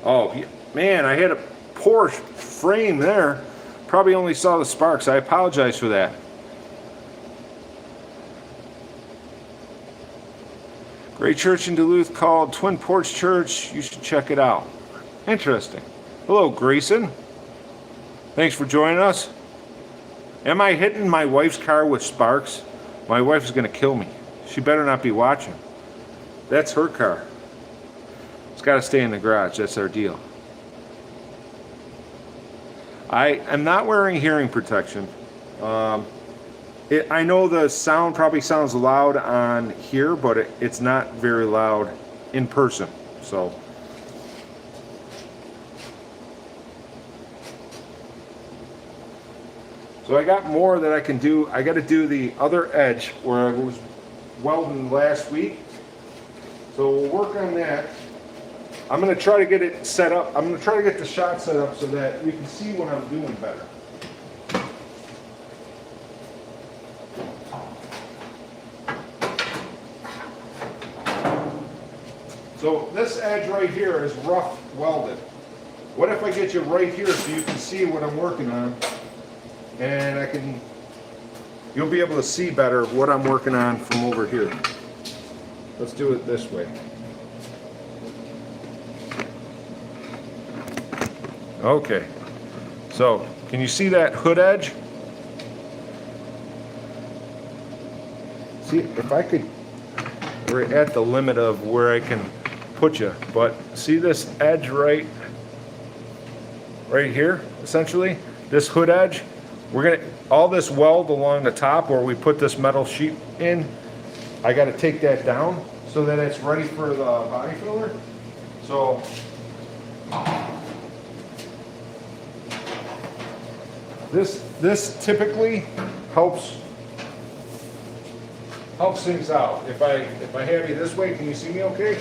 oh man, I had a poor frame there. Probably only saw the sparks. I apologize for that. Great church in Duluth called Twin Porch Church. You should check it out. Interesting. Hello, Grayson. Thanks for joining us. Am I hitting my wife's car with sparks? My wife is going to kill me. She better not be watching. That's her car. It's got to stay in the garage. That's our deal. I am not wearing hearing protection. I know the sound probably sounds loud on here, but it's not very loud in person. So I got more that I can do. I got to do the other edge where I was welding last week. So we'll work on that. I'm going to try to get it set up. I'm going to try to get the shot set up so that you can see what I'm doing better. So this edge right here is rough welded. What if I get you right here so you can see what I'm working on, and you'll be able to see better what I'm working on from over here. Let's do it this way. Okay, so can you see that hood edge? See, if I could, we're at the limit of where I can put you, but see this edge right here, essentially, this hood edge? We're gonna, all this weld along the top where we put this metal sheet in, I gotta take that down so that it's ready for the body filler. So, this typically helps things out. If I have you this way, can you see me okay?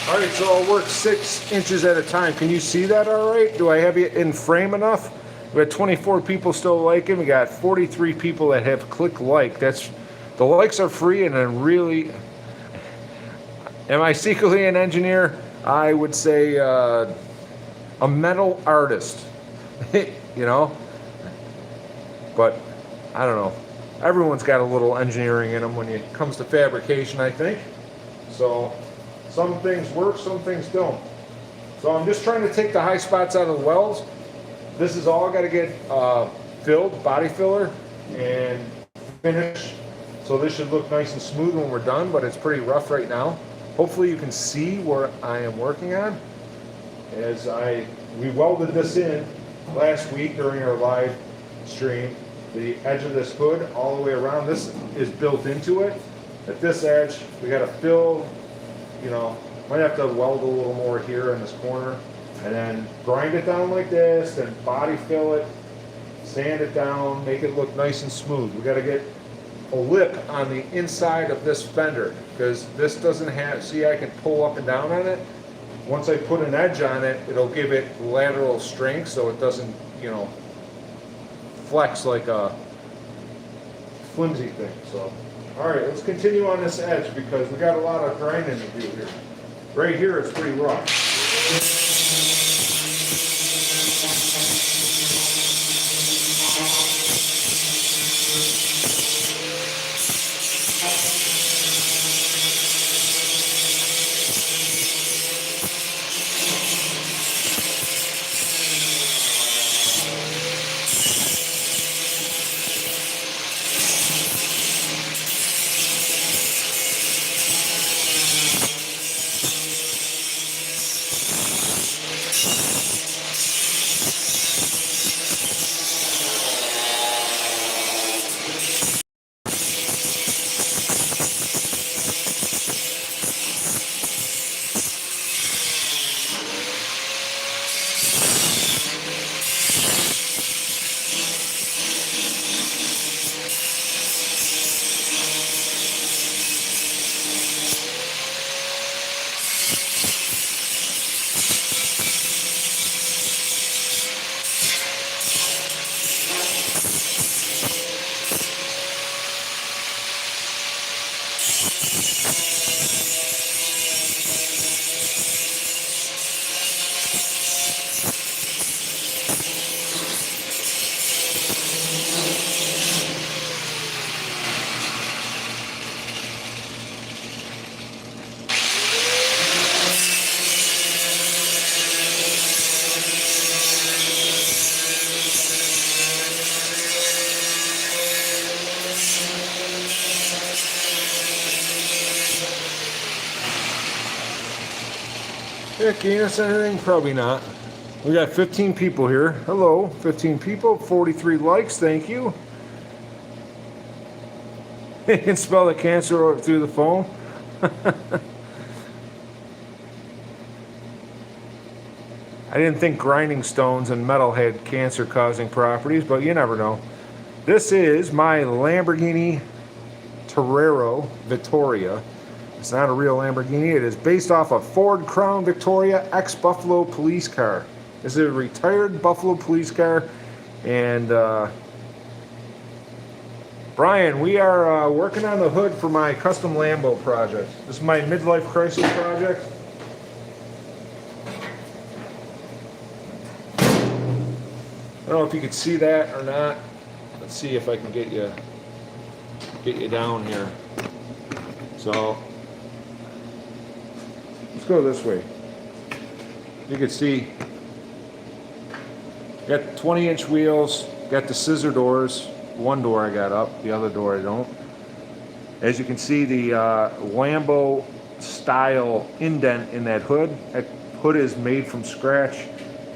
All right, so I'll work 6 inches at a time. Can you see that all right? Do I have you in frame enough? We had 24 people still liking. We got 43 people that have clicked like. The likes are free, and I'm really, am I secretly an engineer? I would say a metal artist, you know? But I don't know. Everyone's got a little engineering in them when it comes to fabrication, I think. So some things work, some things don't. So I'm just trying to take the high spots out of the welds. This is all got to get filled, body filler, and finish. So this should look nice and smooth when we're done, but it's pretty rough right now. Hopefully you can see where I am working on. We welded this in last week during our live stream. The edge of this hood all the way around, this is built into it. At this edge, we got to fill, you know, Might have to weld a little more here in this corner, and then grind it down like this, and body fill it, sand it down, make it look nice and smooth. We got to get a lip on the inside of this fender, because this doesn't have, see, I can pull up and down on it. Once I put an edge on it, it'll give it lateral strength so it doesn't, you know, flex like a flimsy thing. So, all right, let's continue on this edge because we got a lot of grinding to do here. Right here it's pretty rough. Yeah, can you say anything? Probably not. We got 15 people here. Hello, 15 people, 43 likes, thank you. You can spell the cancer through the phone. I didn't think grinding stones and metal had cancer-causing properties, but you never know. This is my Lamborghini Terero Vittoria. It's not a real Lamborghini. It is based off a Ford Crown Victoria ex-Buffalo police car. This is a retired Buffalo police car. And Brian, we are working on the hood for my custom Lambo project. This is my midlife crisis project. I don't know if you could see that or not. Let's see if I can get you down here. So let's go this way. You can see, got 20-inch wheels, got the scissor doors. One door I got up, the other door I don't. As you can see, the Lambo style indent in that hood. That hood is made from scratch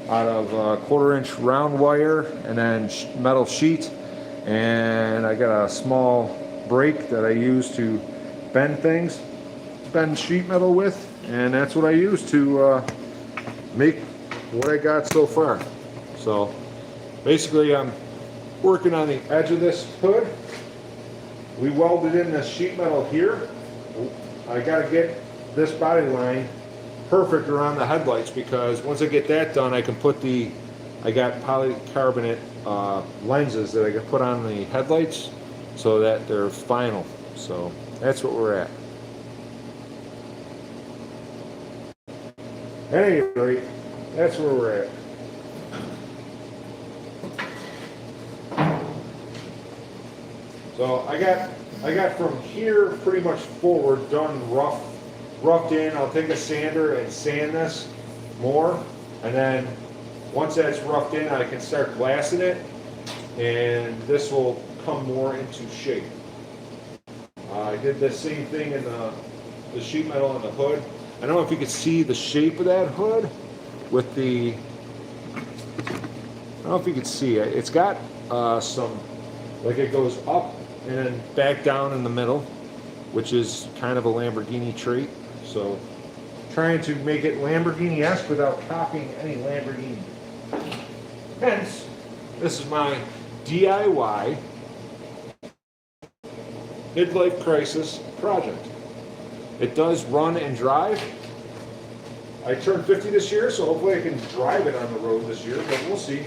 out of 1/4-inch round wire and then metal sheet. And I got a small brake that I use to bend sheet metal with, and that's what I use to make what I got so far. So basically I'm working on the edge of this hood. We welded in the sheet metal here. I got to get this body line perfect around the headlights, because once I get that done I can put I got polycarbonate lenses that I can put on the headlights so that they're final. So that's what we're at. At any rate, that's where we're at. So I got from here pretty much forward done roughed in. I'll take a sander and sand this more, and then once that's roughed in I can start glassing it, and this will come more into shape. I did the same thing in the sheet metal on the hood. I don't know if you can see the shape of that hood with the, I don't know if you can see it. It's got some, like it goes up and then back down in the middle, which is kind of a Lamborghini trait. So trying to make it Lamborghini-esque without copying any Lamborghini. Hence, this is my DIY midlife crisis project. It does run and drive. I turned 50 this year, so hopefully I can drive it on the road this year, but we'll see.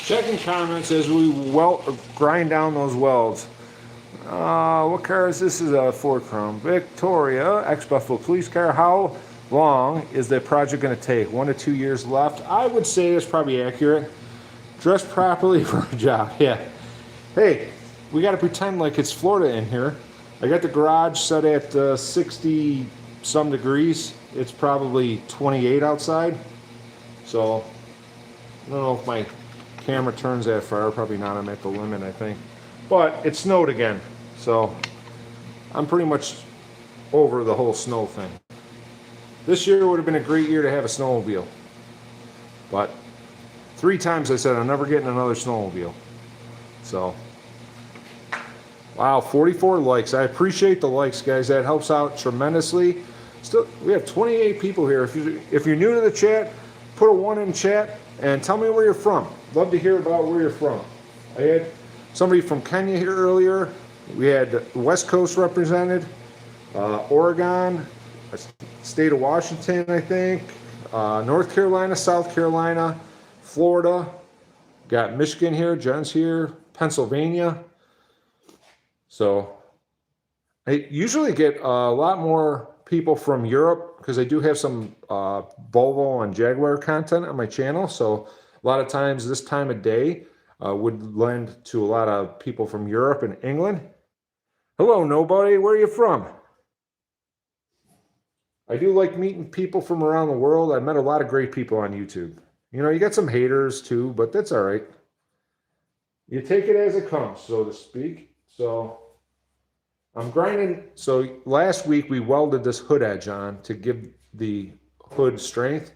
Checking comments as we grind down those welds. What car is this? This is a Ford Crown Victoria, ex-Buffalo police car. How long is the project going to take? 1 to 2 years left? I would say that's probably accurate. Dressed properly for a job, yeah. Hey, we got to pretend like it's Florida in here. I got the garage set at 60 some degrees. It's probably 28 outside. So, I don't know if my camera turns that far. Probably not. I'm at the limit, I think. But it snowed again. So, I'm pretty much over the whole snow thing. This year would have been a great year to have a snowmobile. But 3 times I said I'm never getting another snowmobile. So, wow, 44 likes. I appreciate the likes, guys. That helps out tremendously. Still, we have 28 people here. If you're new to the chat, put a 1 in chat and tell me where you're from. Love to hear about where you're from. I had somebody from Kenya here earlier. We had the West Coast represented, Oregon, state of Washington, I think, North Carolina, South Carolina, Florida. Got Michigan here, Jen's here, Pennsylvania. So I usually get a lot more people from Europe because I do have some Volvo and Jaguar content on my channel. So a lot of times this time of day would lend to a lot of people from Europe and England. Hello, nobody. Where are you from? I do like meeting people from around the world. I met a lot of great people on YouTube. You know, you got some haters too, but that's all right. You take it as it comes, so to speak. So I'm grinding. So last week we welded this hood edge on to give the hood strength.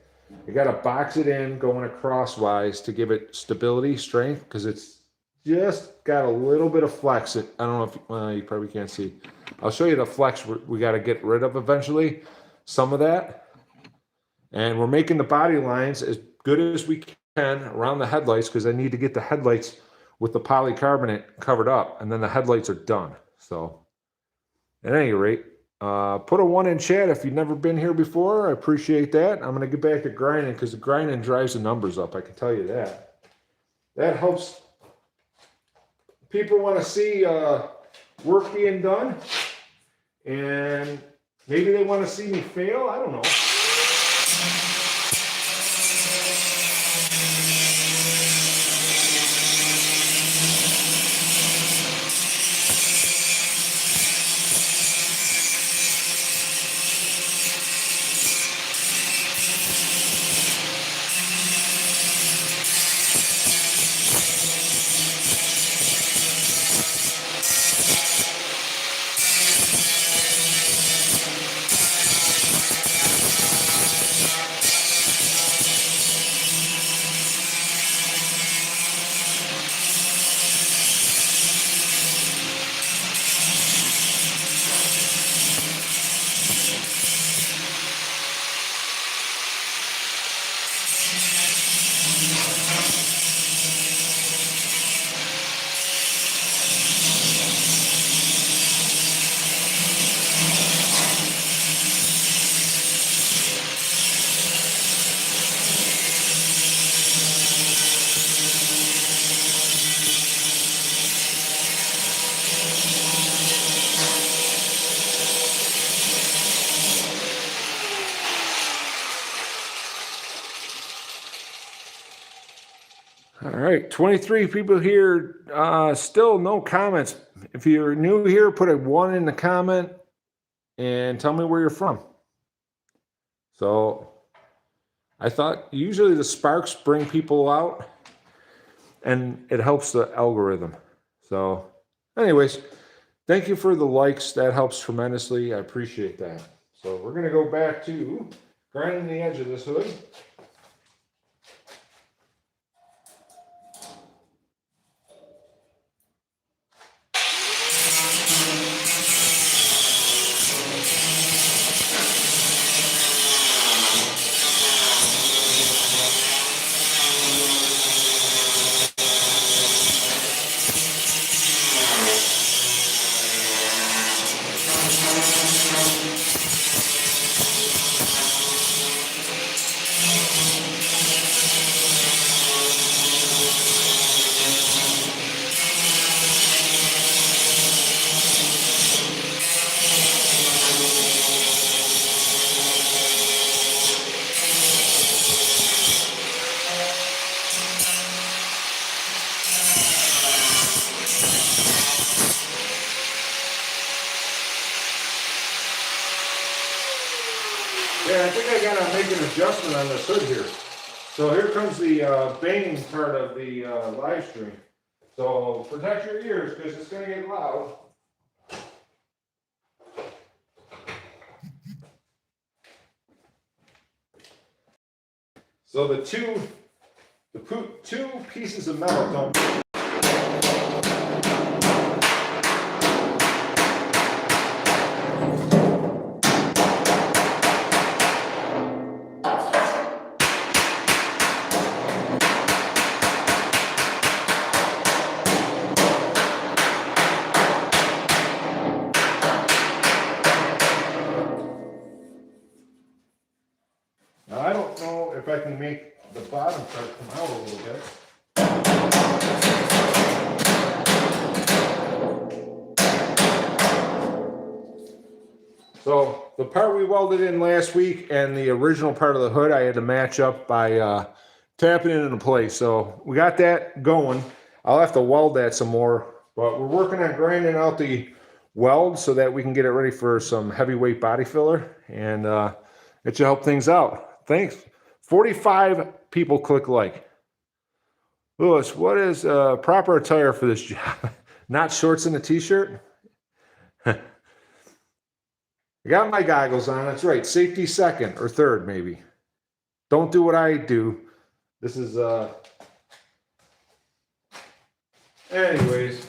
I got to box it in going acrosswise to give it stability, strength, because it's just got a little bit of flex. I don't know if you probably can't see. I'll show you the flex we got to get rid of eventually, some of that. And we're making the body lines as good as we can around the headlights because I need to get the headlights with the polycarbonate covered up, and then the headlights are done. So at any rate, put a 1 in chat if you've never been here before. I appreciate that. I'm going to get back to grinding because the grinding drives the numbers up. I can tell you that. That helps people want to see work being done, and maybe they want to see me fail. I don't know. All right, 23 people here, still no comments. If you're new here, put a 1 in the comment and tell me where you're from. So I thought usually the sparks bring people out and it helps the algorithm. So anyways, thank you for the likes. That helps tremendously. I appreciate that. So we're going to go back to grinding the edge of this hood. Yeah, I think I gotta make an adjustment on this hood here. So here comes the banging part of the live stream. So protect your ears because it's gonna get loud. So the two pieces of metal don't. Now, I don't know if I can make the bottom part come out a little bit. So the part we welded in last week and the original part of the hood, I had to match up by tapping it into place. So we got that going. I'll have to weld that some more, but we're working on grinding out the weld so that we can get it ready for some heavyweight body filler, and it should help things out. Thanks. 45 people click like. Lewis, what is proper attire for this job? Not shorts and a t-shirt? I got my goggles on. That's right. Safety second or third, maybe. Don't do what I do. This is anyways.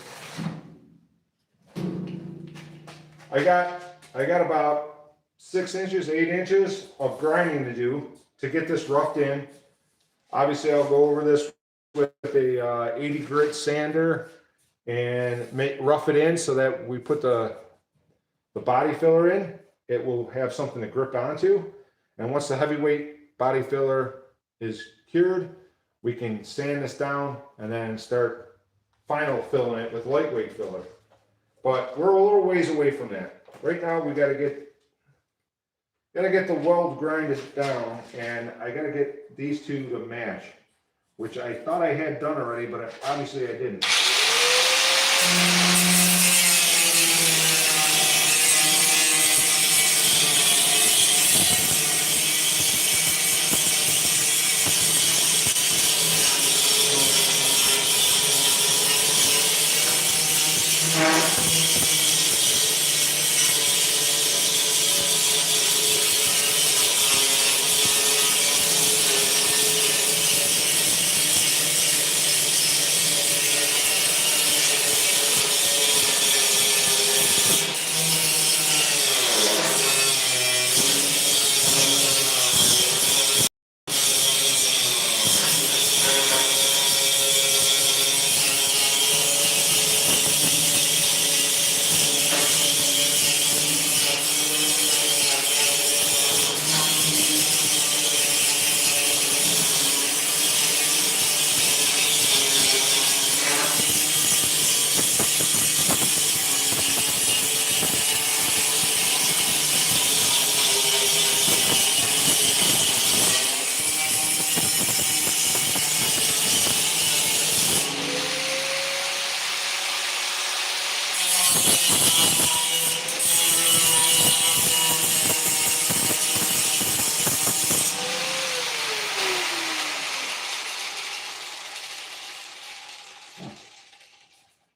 I got about 6 inches, 8 inches of grinding to do to get this roughed in. Obviously, I'll go over this with a 80 grit sander and rough it in so that we put the body filler in. It will have something to grip onto. And once the heavyweight body filler is cured, we can sand this down and then start final fill in it with lightweight filler. But we're a little ways away from that. Right now we gotta get the weld grinded down, and I gotta get these two to match, which I thought I had done already, but obviously I didn't.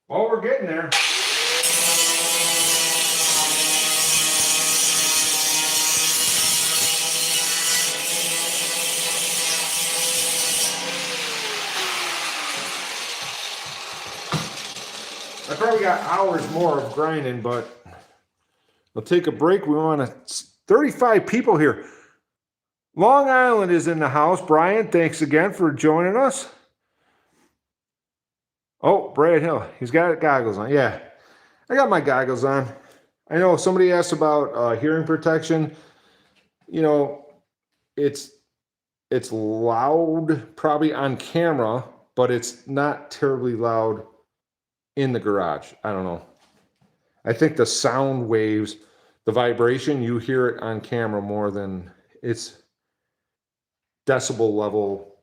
Well, we're getting there. I probably got hours more of grinding, but we'll take a break. We want 35 people here. Long Island is in the house. Brian, thanks again for joining us. Oh, Brad Hill, he's got goggles on. Yeah, I got my goggles on. I know somebody asked about hearing protection. You know, it's loud probably on camera, but it's not terribly loud in the garage. I don't know. I think the sound waves, the vibration, you hear it on camera more than it's decibel level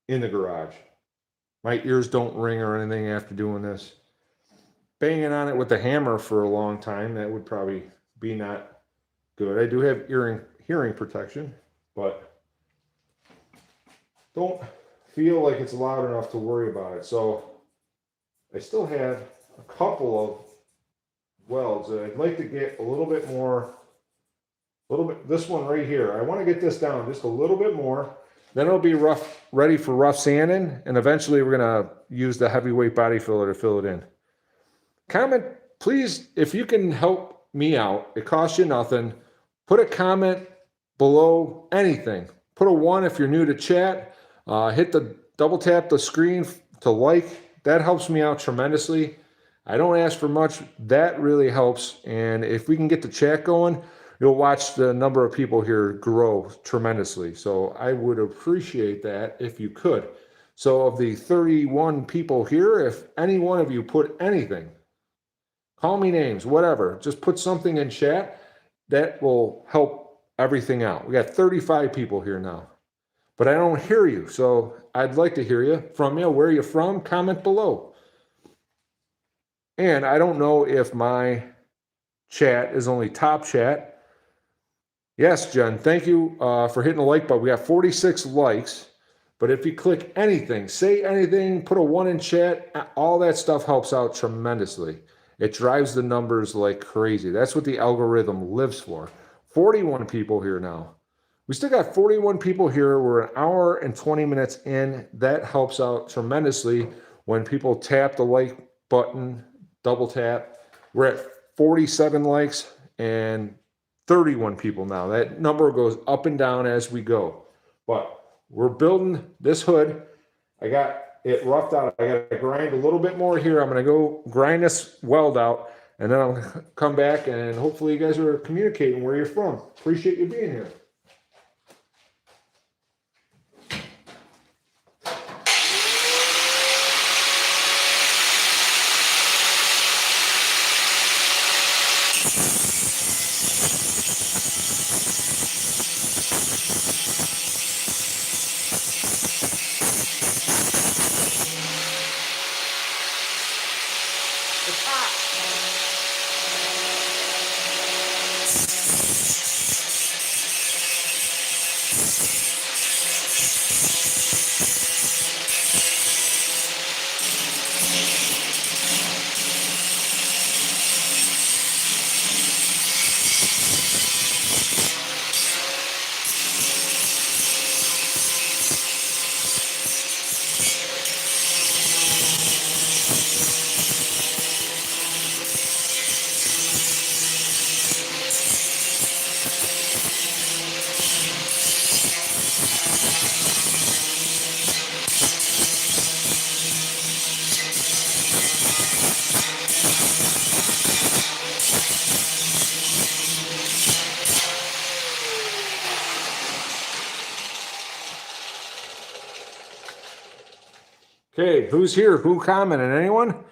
in the garage. My ears don't ring or anything after doing this. Banging on it with the hammer for a long time, that would probably be not good. I do have hearing protection, but don't feel like it's loud enough to worry about it. So I still have a couple of welds that I'd like to get a little bit more, this one right here. I want to get this down just a little bit more. Then it'll be ready for rough sanding, and eventually we're gonna use the heavyweight body filler to fill it in. Comment, please, if you can help me out. It costs you nothing. Put a comment below anything. Put a 1 if you're new to chat. Hit the double tap the screen to like. That helps me out tremendously. I don't ask for much. That really helps. And if we can get the chat going, you'll watch the number of people here grow tremendously. So I would appreciate that if you could. So of the 31 people here, if any one of you put anything, call me names, whatever, just put something in chat, that will help everything out. We got 35 people here now, but I don't hear you. So I'd like to hear you from you. Where are you from? Comment below. And I don't know if my chat is only top chat. Yes, Jen, thank you for hitting the like button. We got 46 likes, but if you click anything, say anything, put a 1 in chat, all that stuff helps out tremendously. It drives the numbers like crazy. That's what the algorithm lives for. 41 people here now. We still got 41 people here. We're an hour and 20 minutes in. That helps out tremendously when people tap the like button, double tap. We're at 47 likes and 31 people now. That number goes up and down as we go. But we're building this hood. I got it roughed out. I got to grind a little bit more here. I'm going to go grind this weld out, and then I'll come back, and hopefully you guys are communicating where you're from. Appreciate you being here. It's hot. Okay, who's here? Who commented? Anyone?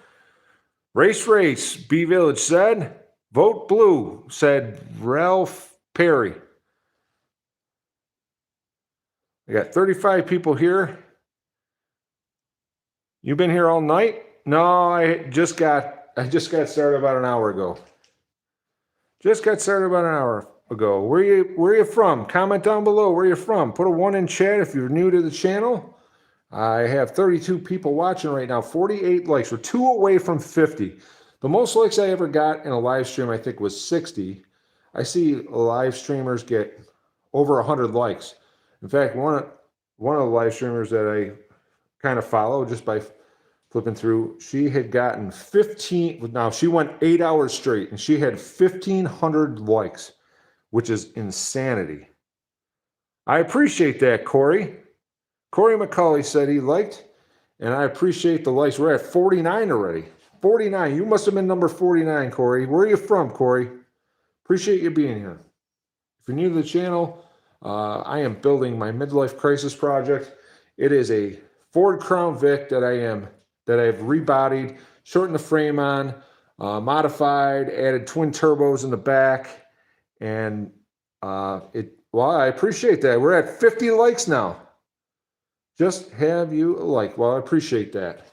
Race, B Village said. Vote blue, said Ralph Perry. I got 35 people here. You been here all night? No, I just got started about an hour ago. Just got started about an hour ago. Where are you from? Comment down below where you're from. Put a 1 in chat if you're new to the channel. I have 32 people watching right now, 48 likes. We're 2 away from 50. The most likes I ever got in a live stream, I think, was 60. I see live streamers get over 100 likes. In fact, one of the live streamers that I kind of follow just by flipping through, she had gotten 15. Now, she went 8 hours straight, and she had 1,500 likes, which is insanity. I appreciate that, Corey. Corey McCauley said he liked, and I appreciate the likes. We're at 49 already. 49. You must have been number 49, Corey. Where are you from, Corey? Appreciate you being here. If you're new to the channel, I am building my midlife crisis project. It is a Ford Crown Vic that I've rebodied, shortened the frame on, modified, added twin turbos in the back, and well, I appreciate that. We're at 50 likes now. Just have you a like. Well, I appreciate that.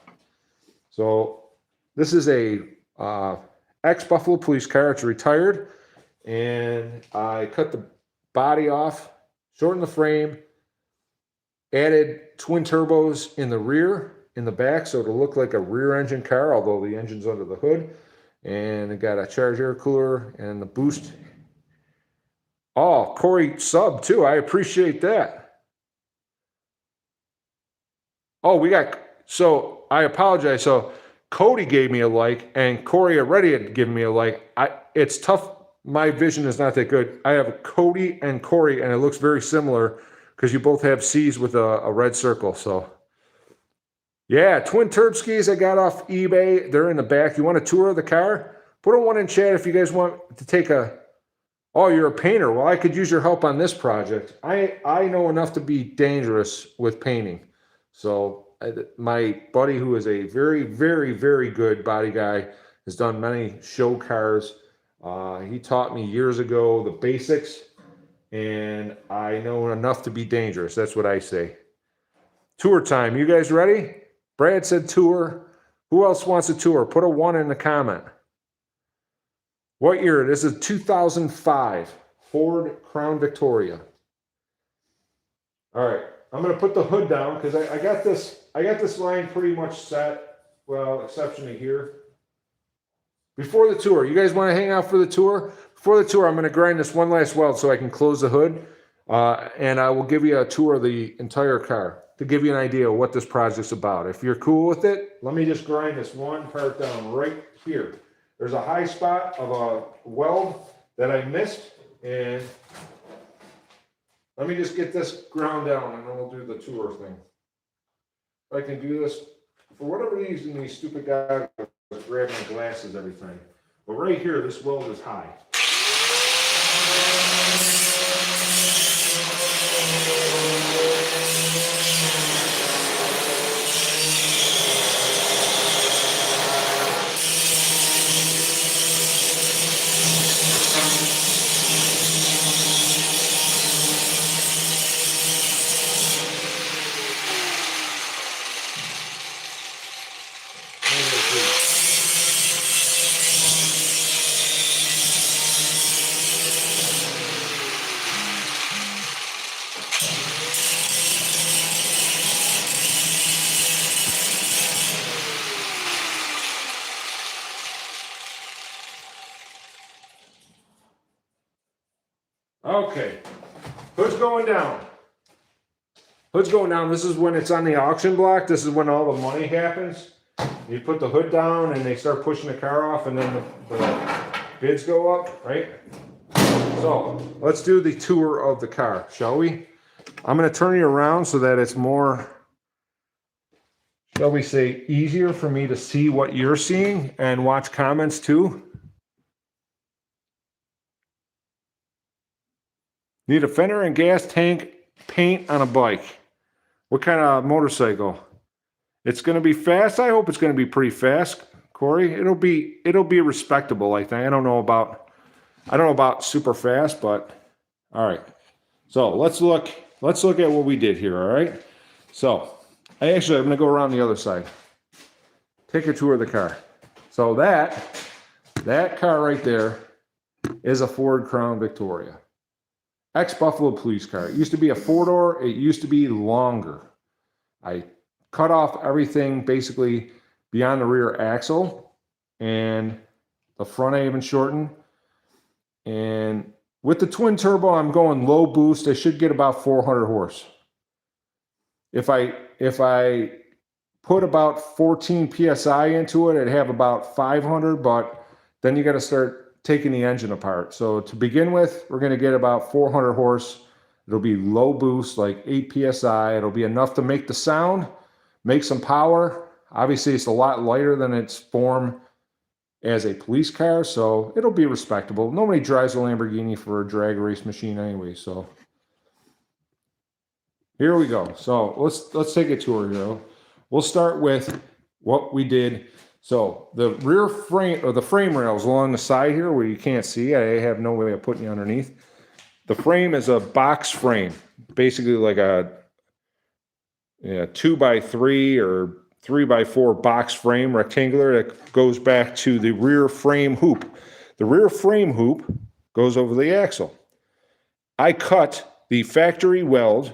So this is a ex-Buffalo police car. It's retired. And I cut the body off, shortened the frame, added twin turbos in the rear, in the back, so it'll look like a rear engine car, although the engine's under the hood. And it got a charged air cooler and the boost. Oh, Corey sub too. I appreciate that. Oh, so I apologize. So Cody gave me a like, and Corey already had given me a like. It's tough. My vision is not that good. I have Cody and Corey, and it looks very similar because you both have C's with a red circle. So, yeah, twin turb skis I got off eBay. They're in the back. You want a tour of the car? Put a 1 in chat if you guys want to take a... Oh, you're a painter. Well, I could use your help on this project. I know enough to be dangerous with painting. So my buddy, who is a very, very, very good body guy, has done many show cars. He taught me years ago the basics, and I know enough to be dangerous. That's what I say. Tour time. You guys ready? Brad said tour. Who else wants a tour? Put a 1 in the comment. What year? This is 2005 Ford Crown Victoria. All right. I'm going to put the hood down because I got this line pretty much set. Well, exception to here. Before the tour, you guys want to hang out for the tour? Before the tour, I'm going to grind this one last weld so I can close the hood. And I will give you a tour of the entire car to give you an idea of what this project's about. If you're cool with it, let me just grind this one part down right here. There's a high spot of a weld that I missed, and let me just get this ground down, and then we'll do the tour thing. If I can do this, for whatever reason, these stupid guys grab my glasses every time. But right here, this weld is high. Okay, hood's going down. Hood's going down. This is when it's on the auction block. This is when all the money happens. You put the hood down and they start pushing the car off, and then the bids go up, right? So let's do the tour of the car, shall we? I'm going to turn you around so that it's more, shall we say, easier for me to see what you're seeing and watch comments too. Need a fender and gas tank paint on a bike. What kind of motorcycle? It's going to be fast. I hope it's going to be pretty fast, Corey. It'll be respectable, I think. I don't know about super fast, but all right. So let's look at what we did here, all right? So I'm going to go around the other side. Take a tour of the car. So that car right there is a Ford Crown Victoria. Ex-Buffalo police car. It used to be a four-door. It used to be longer. I cut off everything basically beyond the rear axle, and the front I even shortened. And with the twin turbo, I'm going low boost. I should get about 400 horse. If I put about 14 psi into it, I'd have about 500, but then you got to start taking the engine apart. So to begin with, we're going to get about 400 horse. It'll be low boost, like 8 psi. It'll be enough to make the sound, make some power. Obviously, it's a lot lighter than its form as a police car, so it'll be respectable. Nobody drives a Lamborghini for a drag race machine anyway, so here we go. So let's take a tour here. We'll start with what we did. So the rear frame, or the frame rails along the side here where you can't see, I have no way of putting you underneath. The frame is a box frame, basically like a 2x3 or 3x4 box frame, rectangular, that goes back to the rear frame hoop. The rear frame hoop goes over the axle. I cut the factory weld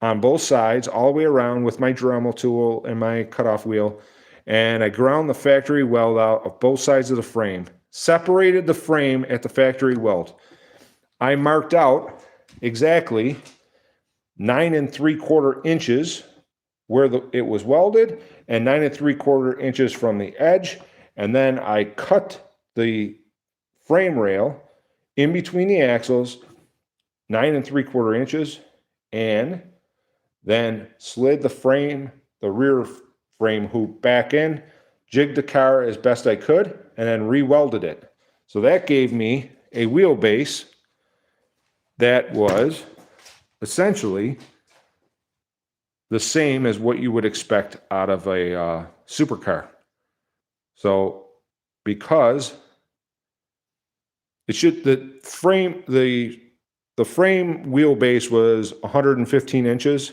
on both sides all the way around with my Dremel tool and my cutoff wheel, and I ground the factory weld out of both sides of the frame, separated the frame at the factory weld. I marked out exactly 9 3/4 inches where it was welded, and 9 3/4 inches from the edge, and then I cut the frame rail in between the axles 9 3/4 inches, and then slid the rear frame hoop back in, jigged the car as best I could, and then re-welded it. So that gave me a wheelbase that was essentially the same as what you would expect out of a supercar. So because the frame wheelbase was 115 inches,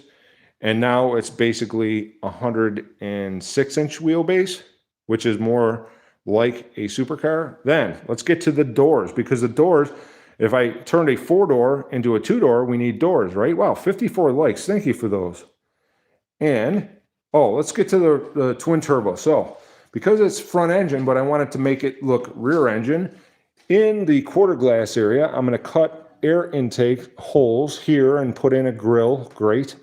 and now it's basically 106-inch wheelbase, which is more like a supercar. Then let's get to the doors, because the doors, if I turned a 4-door into a 2-door, we need doors, right? Wow, 54 likes. Thank you for those. And, let's get to the twin turbo. So because it's front engine, but I wanted to make it look rear engine, in the quarter glass area, I'm going to cut air intake holes here and put in a grill grate.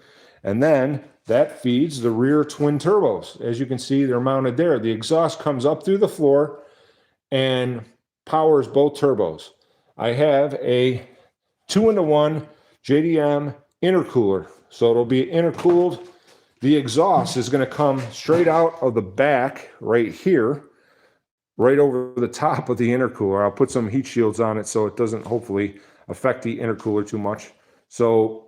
And then that feeds the rear twin turbos. As you can see, they're mounted there. The exhaust comes up through the floor and powers both turbos. I have a 2-in-1 JDM intercooler. So it'll be intercooled. The exhaust is going to come straight out of the back right here, right over the top of the intercooler. I'll put some heat shields on it so it doesn't hopefully affect the intercooler too much. So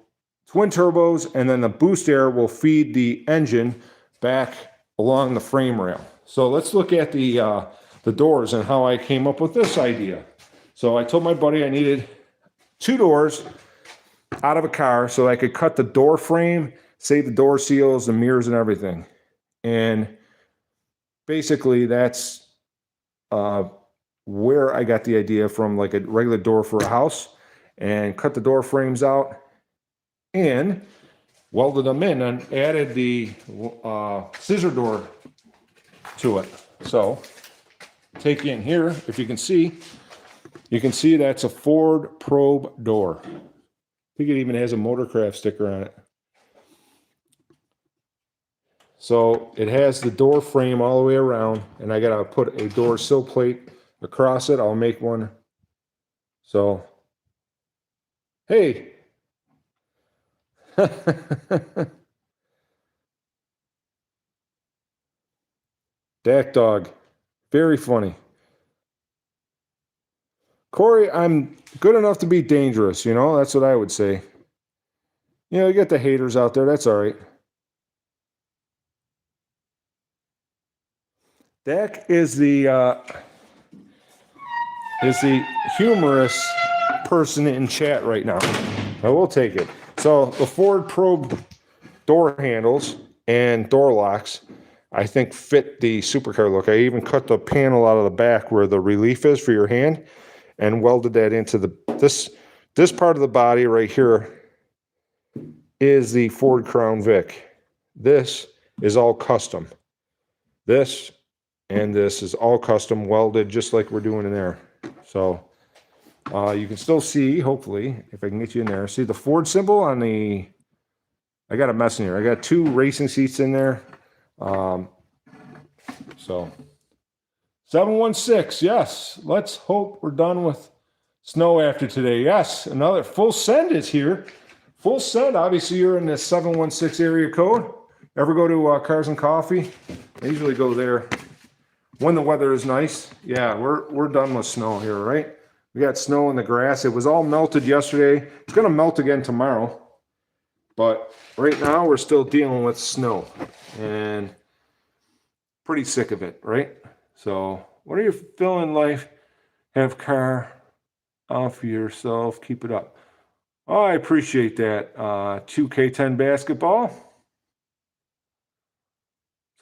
twin turbos, and then the boost air will feed the engine back along the frame rail. So let's look at the doors and how I came up with this idea. So I told my buddy I needed 2 doors out of a car so I could cut the door frame, save the door seals, the mirrors, and everything. And basically that's where I got the idea from, like a regular door for a house, and cut the door frames out and welded them in and added the scissor door to it. So take in here, if you can see, You can see that's a Ford probe door. I think it even has a Motorcraft sticker on it. So it has the door frame all the way around, and I gotta put a door sill plate across it. I'll make one. So, hey. Dak dog. Very funny. Corey, I'm good enough to be dangerous, you know? That's what I would say. You know, you get the haters out there. That's all right. Dak is the humorous person in chat right now. I will take it. So the Ford probe door handles and door locks, I think, fit the supercar look. I even cut the panel out of the back where the relief is for your hand and welded that into this part of the body right here is the Ford Crown Vic. This is all custom. This and this is all custom welded just like we're doing in there. So you can still see, hopefully, if I can get you in there, see the Ford symbol on the, I got a mess in here. I got 2 racing seats in there. So 716, yes. Let's hope we're done with snow after today. Yes, another full send is here. Full send. Obviously, you're in the 716 area code. Ever go to Cars and Coffee? I usually go there when the weather is nice. Yeah, we're done with snow here, right? We got snow in the grass. It was all melted yesterday. It's going to melt again tomorrow. But right now, we're still dealing with snow. And pretty sick of it, right? So, what are you feeling like? Have car off yourself. Keep it up. Oh, I appreciate that. 2K10 basketball. Let's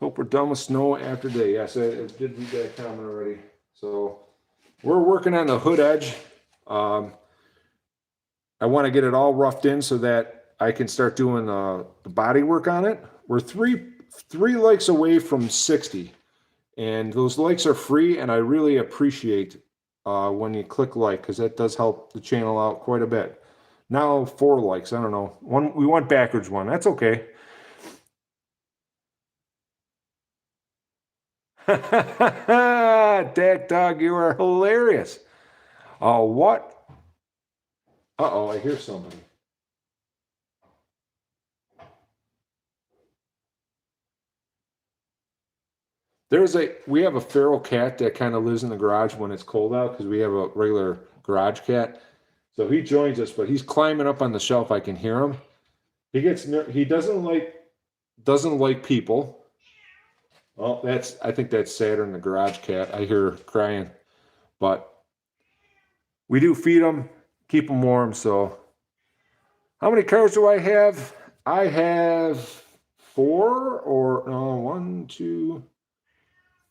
hope we're done with snow after day. Yes, I did read that comment already. So we're working on the hood edge. I want to get it all roughed in so that I can start doing the body work on it. We're three likes away from 60. And those likes are free, and I really appreciate when you click like, because that does help the channel out quite a bit. Now 4 likes, I don't know. We went backwards one. That's okay. Dak dog, you are hilarious. Oh, what? Uh-oh, I hear somebody. We have a feral cat that kind of lives in the garage when it's cold out because we have a regular garage cat. So he joins us, but he's climbing up on the shelf. I can hear him. He doesn't like people. Well, I think that's Saturn, the garage cat. I hear her crying, but we do feed them, keep them warm. So how many cars do I have? I have 4 or no, 1, 2,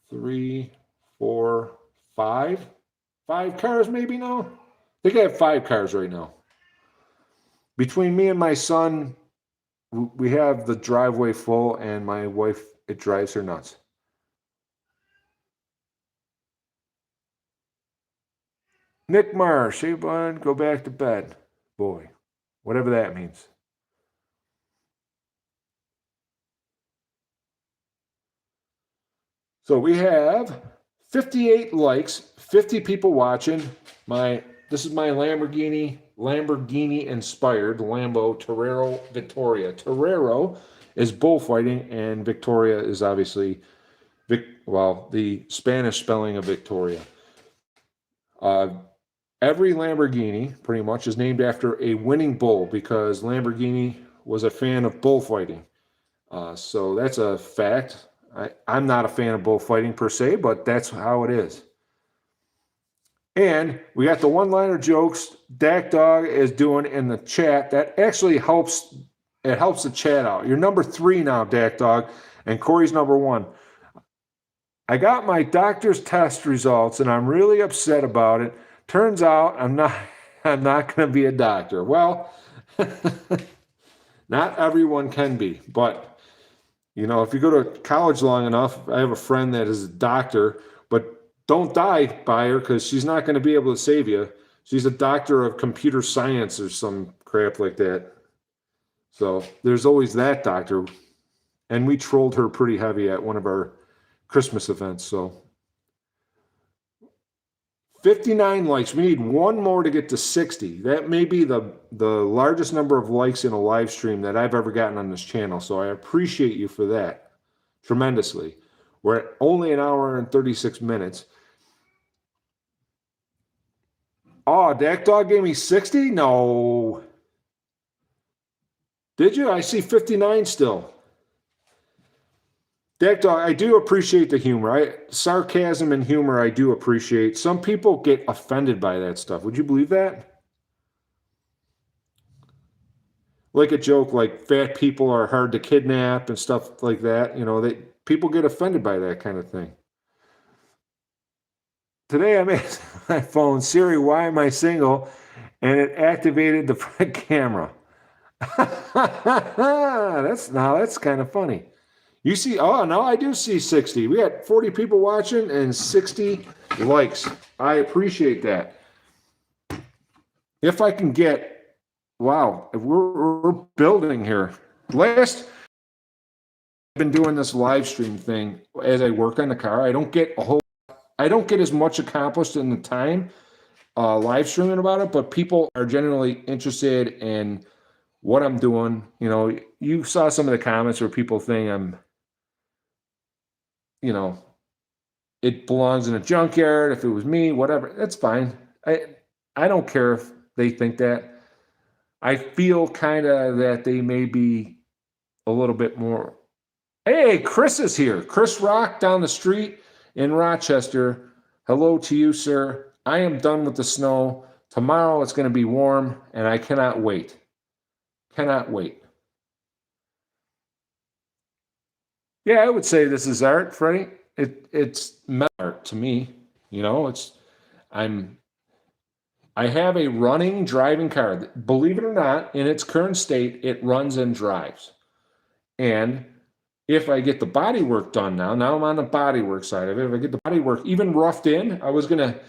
3, 4, 5. 5 cars maybe now. I think I have 5 cars right now. Between me and my son, we have the driveway full, and my wife, it drives her nuts. Nick Marsh, hey bud, go back to bed. Boy, whatever that means. So we have 58 likes, 50 people watching. This is my Lamborghini-inspired Lambo Terero Vittoria. Terero is bullfighting, and Victoria is obviously, the Spanish spelling of Victoria. Every Lamborghini, pretty much, is named after a winning bull because Lamborghini was a fan of bullfighting. So that's a fact. I'm not a fan of bullfighting per se, but that's how it is. And we got the one-liner jokes Dak Dog is doing in the chat. That actually helps. It helps the chat out. You're number 3 now, Dak Dog, and Corey's number 1. I got my doctor's test results, and I'm really upset about it. Turns out I'm not going to be a doctor. Well, not everyone can be, but you know, if you go to college long enough, I have a friend that is a doctor, but don't die by her, because she's not going to be able to save you. She's a doctor of computer science or some crap like that. So there's always that doctor. And we trolled her pretty heavy at one of our Christmas events. So 59 likes. We need one more to get to 60. That may be the largest number of likes in a live stream that I've ever gotten on this channel. So I appreciate you for that tremendously. We're at only an hour and 36 minutes. Oh, Dak Dog gave me 60? No. Did you? I see 59 still. Dak Dog, I do appreciate the humor. Sarcasm and humor, I do appreciate. Some people get offended by that stuff. Would you believe that? Like a joke, like fat people are hard to kidnap and stuff like that. You know, people get offended by that kind of thing. Today I'm at my phone, Siri, why am I single? And it activated the front camera. That's kind of funny. You see, oh, no, I do see 60. We got 40 people watching and 60 likes. I appreciate that. If I can get, wow, we're building here. I've been doing this live stream thing as I work on the car. I don't get as much accomplished in the time live streaming about it, but people are generally interested in what I'm doing. You know, you saw some of the comments where people think I'm, you know, it belongs in a junkyard. If it was me, whatever, that's fine. I don't care if they think that. I feel kind of that they may be a little bit more. Hey, Chris is here. Chris Rock down the street in Rochester. Hello to you, sir. I am done with the snow. Tomorrow it's going to be warm, and I cannot wait. Cannot wait. Yeah, I would say this is art, Freddie. It's metal art to me. You know, I have a running driving car. Believe it or not, in its current state, it runs and drives. And if I get the bodywork done now I'm on the bodywork side of it. If I get the bodywork even roughed in, I was gonna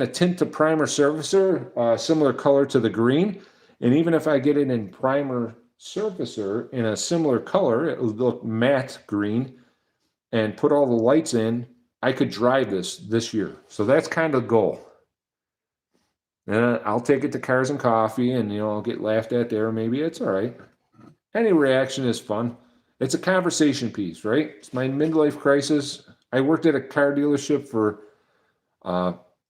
tint the primer surfacer similar color to the green. And even if I get it in primer surfacer in a similar color, it will look matte green, and put all the lights in, I could drive this year. So that's kind of the goal. And I'll take it to Cars and Coffee, and I'll get laughed at there. Maybe it's all right. Any reaction is fun. It's a conversation piece, right? It's my midlife crisis. I worked at a car dealership for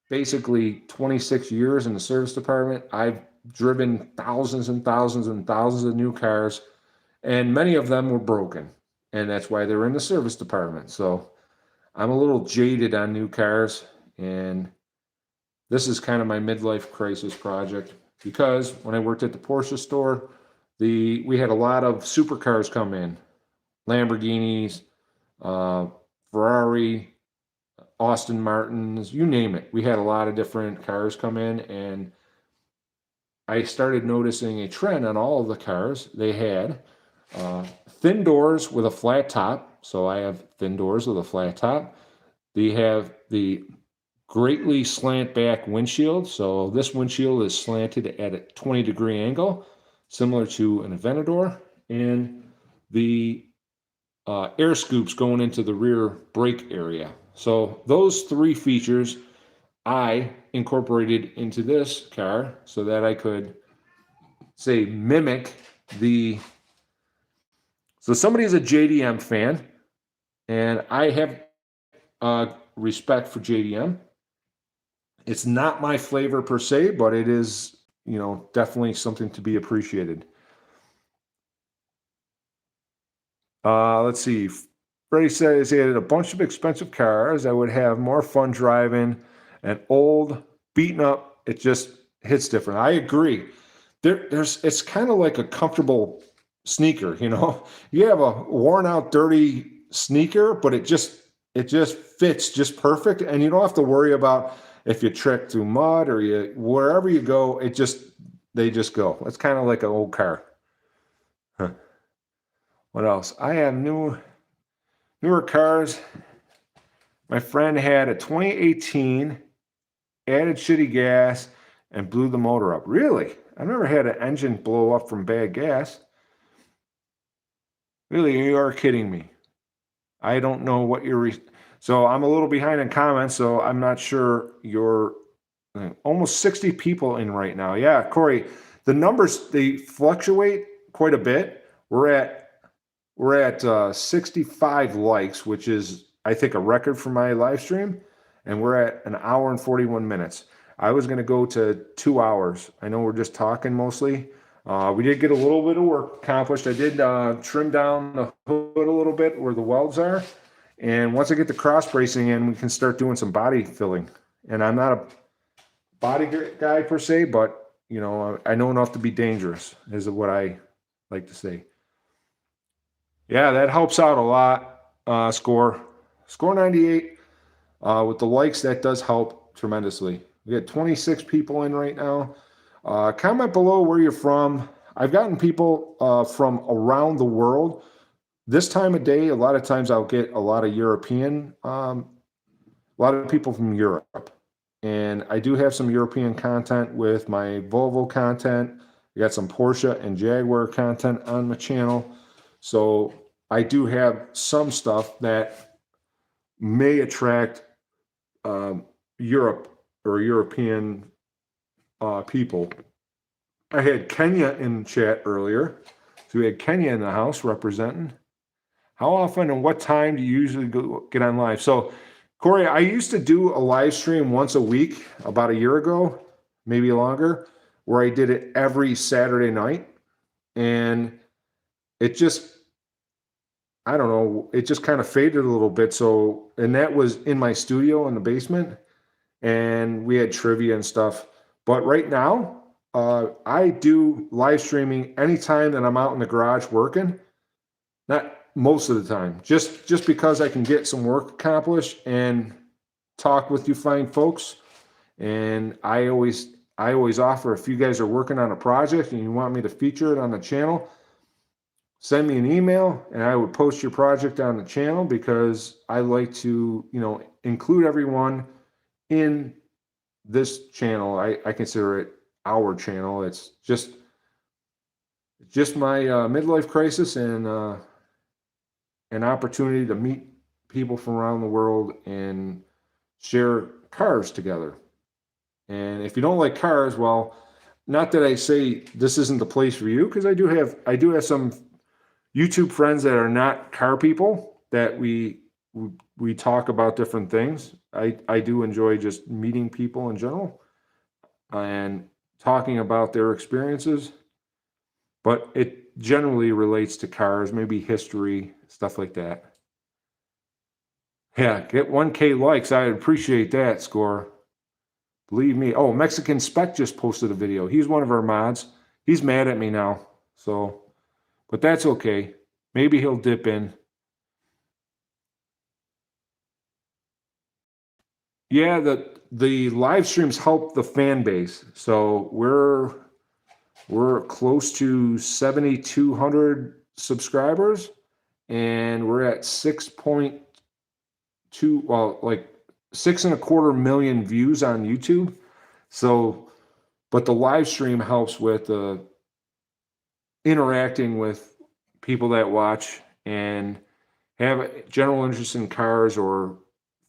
basically 26 years in the service department. I've driven thousands and thousands and thousands of new cars, and many of them were broken, and that's why they're in the service department. So I'm a little jaded on new cars, and this is kind of my midlife crisis project, because when I worked at the Porsche store, we had a lot of supercars come in, Lamborghinis, Ferrari, Aston Martins, you name it. We had a lot of different cars come in, and I started noticing a trend on all of the cars. They had thin doors with a flat top. So I have thin doors with a flat top. They have the greatly slant back windshield. So this windshield is slanted at a 20-degree angle, similar to an Aventador. And the air scoops going into the rear brake area. So those three features I incorporated into this car so that I could, say, mimic the... So somebody's a JDM fan, and I have respect for JDM. It's not my flavor per se, but it is, definitely something to be appreciated. Let's see. Freddie says he had a bunch of expensive cars. I would have more fun driving. An old, beaten up, it just hits different. I agree. It's kind of like a comfortable sneaker, You have a worn out, dirty sneaker, but it just fits just perfect, and you don't have to worry about if you trek through mud or wherever you go. They just go. It's kind of like an old car. Huh. What else? I have newer cars. My friend had a 2018, added shitty gas, and blew the motor up. Really? I've never had an engine blow up from bad gas. Really, you are kidding me. I don't know what you're... So I'm a little behind in comments, so I'm not sure you're... Almost 60 people in right now. Yeah, Corey, the numbers, they fluctuate quite a bit. We're at 65 likes, which is, I think, a record for my live stream, and we're at 1 hour and 41 minutes. I was going to go to 2 hours. I know we're just talking mostly. We did get a little bit of work accomplished. I did trim down the hood a little bit where the welds are, and once I get the cross bracing in, we can start doing some body filling. And I'm not a body guy per se, but you know, I know enough to be dangerous, is what I like to say. Yeah, that helps out a lot. Score 98 with the likes. That does help tremendously. We got 26 people in right now. Comment below where you're from. I've gotten people from around the world. This time of day, a lot of times I'll get a lot of European, a lot of people from Europe. And I do have some European content with my Volvo content. I got some Porsche and Jaguar content on my channel. So I do have some stuff that may attract Europe or European people. I had Kenya in chat earlier. So we had Kenya in the house representing. How often and what time do you usually get on live? So Corey, I used to do a live stream once a week about a year ago, maybe longer, where I did it every Saturday night. And it just, I don't know, it just kind of faded a little bit. So, and that was in my studio in the basement, and we had trivia and stuff. But right now, I do live streaming anytime that I'm out in the garage working. Not most of the time, just because I can get some work accomplished and talk with you fine folks. And I always offer, if you guys are working on a project and you want me to feature it on the channel, send me an email and I would post your project on the channel, because I like to, you know, include everyone in this channel. I consider it our channel. It's just my midlife crisis and an opportunity to meet people from around the world and share cars together. And if you don't like cars, well, not that I say this isn't the place for you, because I do have some YouTube friends that are not car people that we talk about different things. I do enjoy just meeting people in general and talking about their experiences, but it generally relates to cars, maybe history, stuff like that. Yeah, get 1K likes. I appreciate that, Score. Believe me. Oh, Mexican Spec just posted a video. He's one of our mods. He's mad at me now. So, but that's okay. Maybe he'll dip in. Yeah, the live streams help the fan base. So we're close to 7,200 subscribers, and we're at 6.2, well, like 6.25 million views on YouTube. So, but the live stream helps with interacting with people that watch and have a general interest in cars or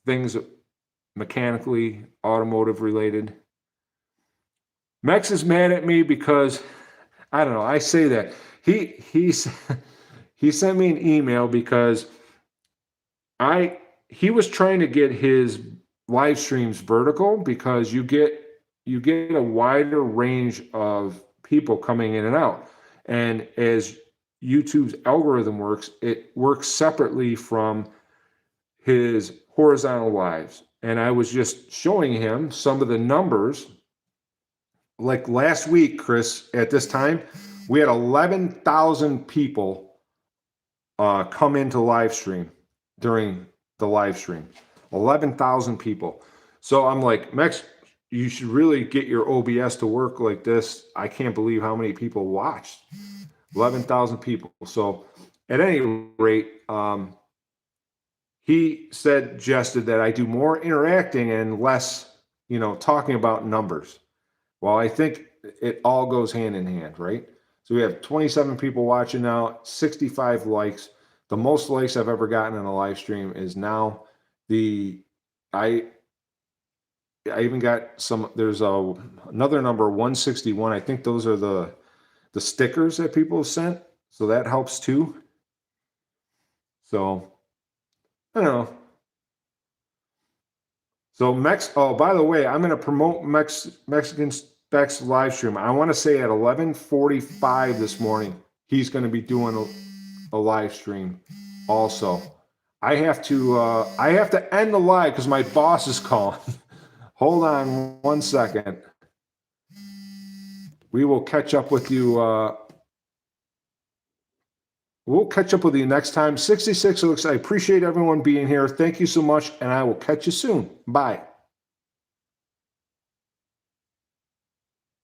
things mechanically, automotive related. Mex is mad at me because, I don't know, I say that. He sent me an email because he was trying to get his live streams vertical, because you get a wider range of people coming in and out. And as YouTube's algorithm works, it works separately from his horizontal lives. And I was just showing him some of the numbers. Like last week, Chris, at this time, we had 11,000 people come into live stream during the live stream. 11,000 people. So I'm like, Mex, you should really get your OBS to work like this. I can't believe how many people watched. 11,000 people. So at any rate, he suggested that I do more interacting and less, you know, talking about numbers. Well, I think it all goes hand in hand, right? So we have 27 people watching now, 65 likes. The most likes I've ever gotten in a live stream is now the, I even got some, there's another number, 161. I think those are the stickers that people have sent. So that helps too. So, I don't know. So oh, by the way, I'm going to promote Mexican Specs live stream. I want to say at 11:45 this morning, he's going to be doing a live stream also. I have to end the live because my boss is calling. Hold on 1 second. We will catch up with you. We'll catch up with you next time. 66 looks. I appreciate everyone being here. Thank you so much, and I will catch you soon. Bye.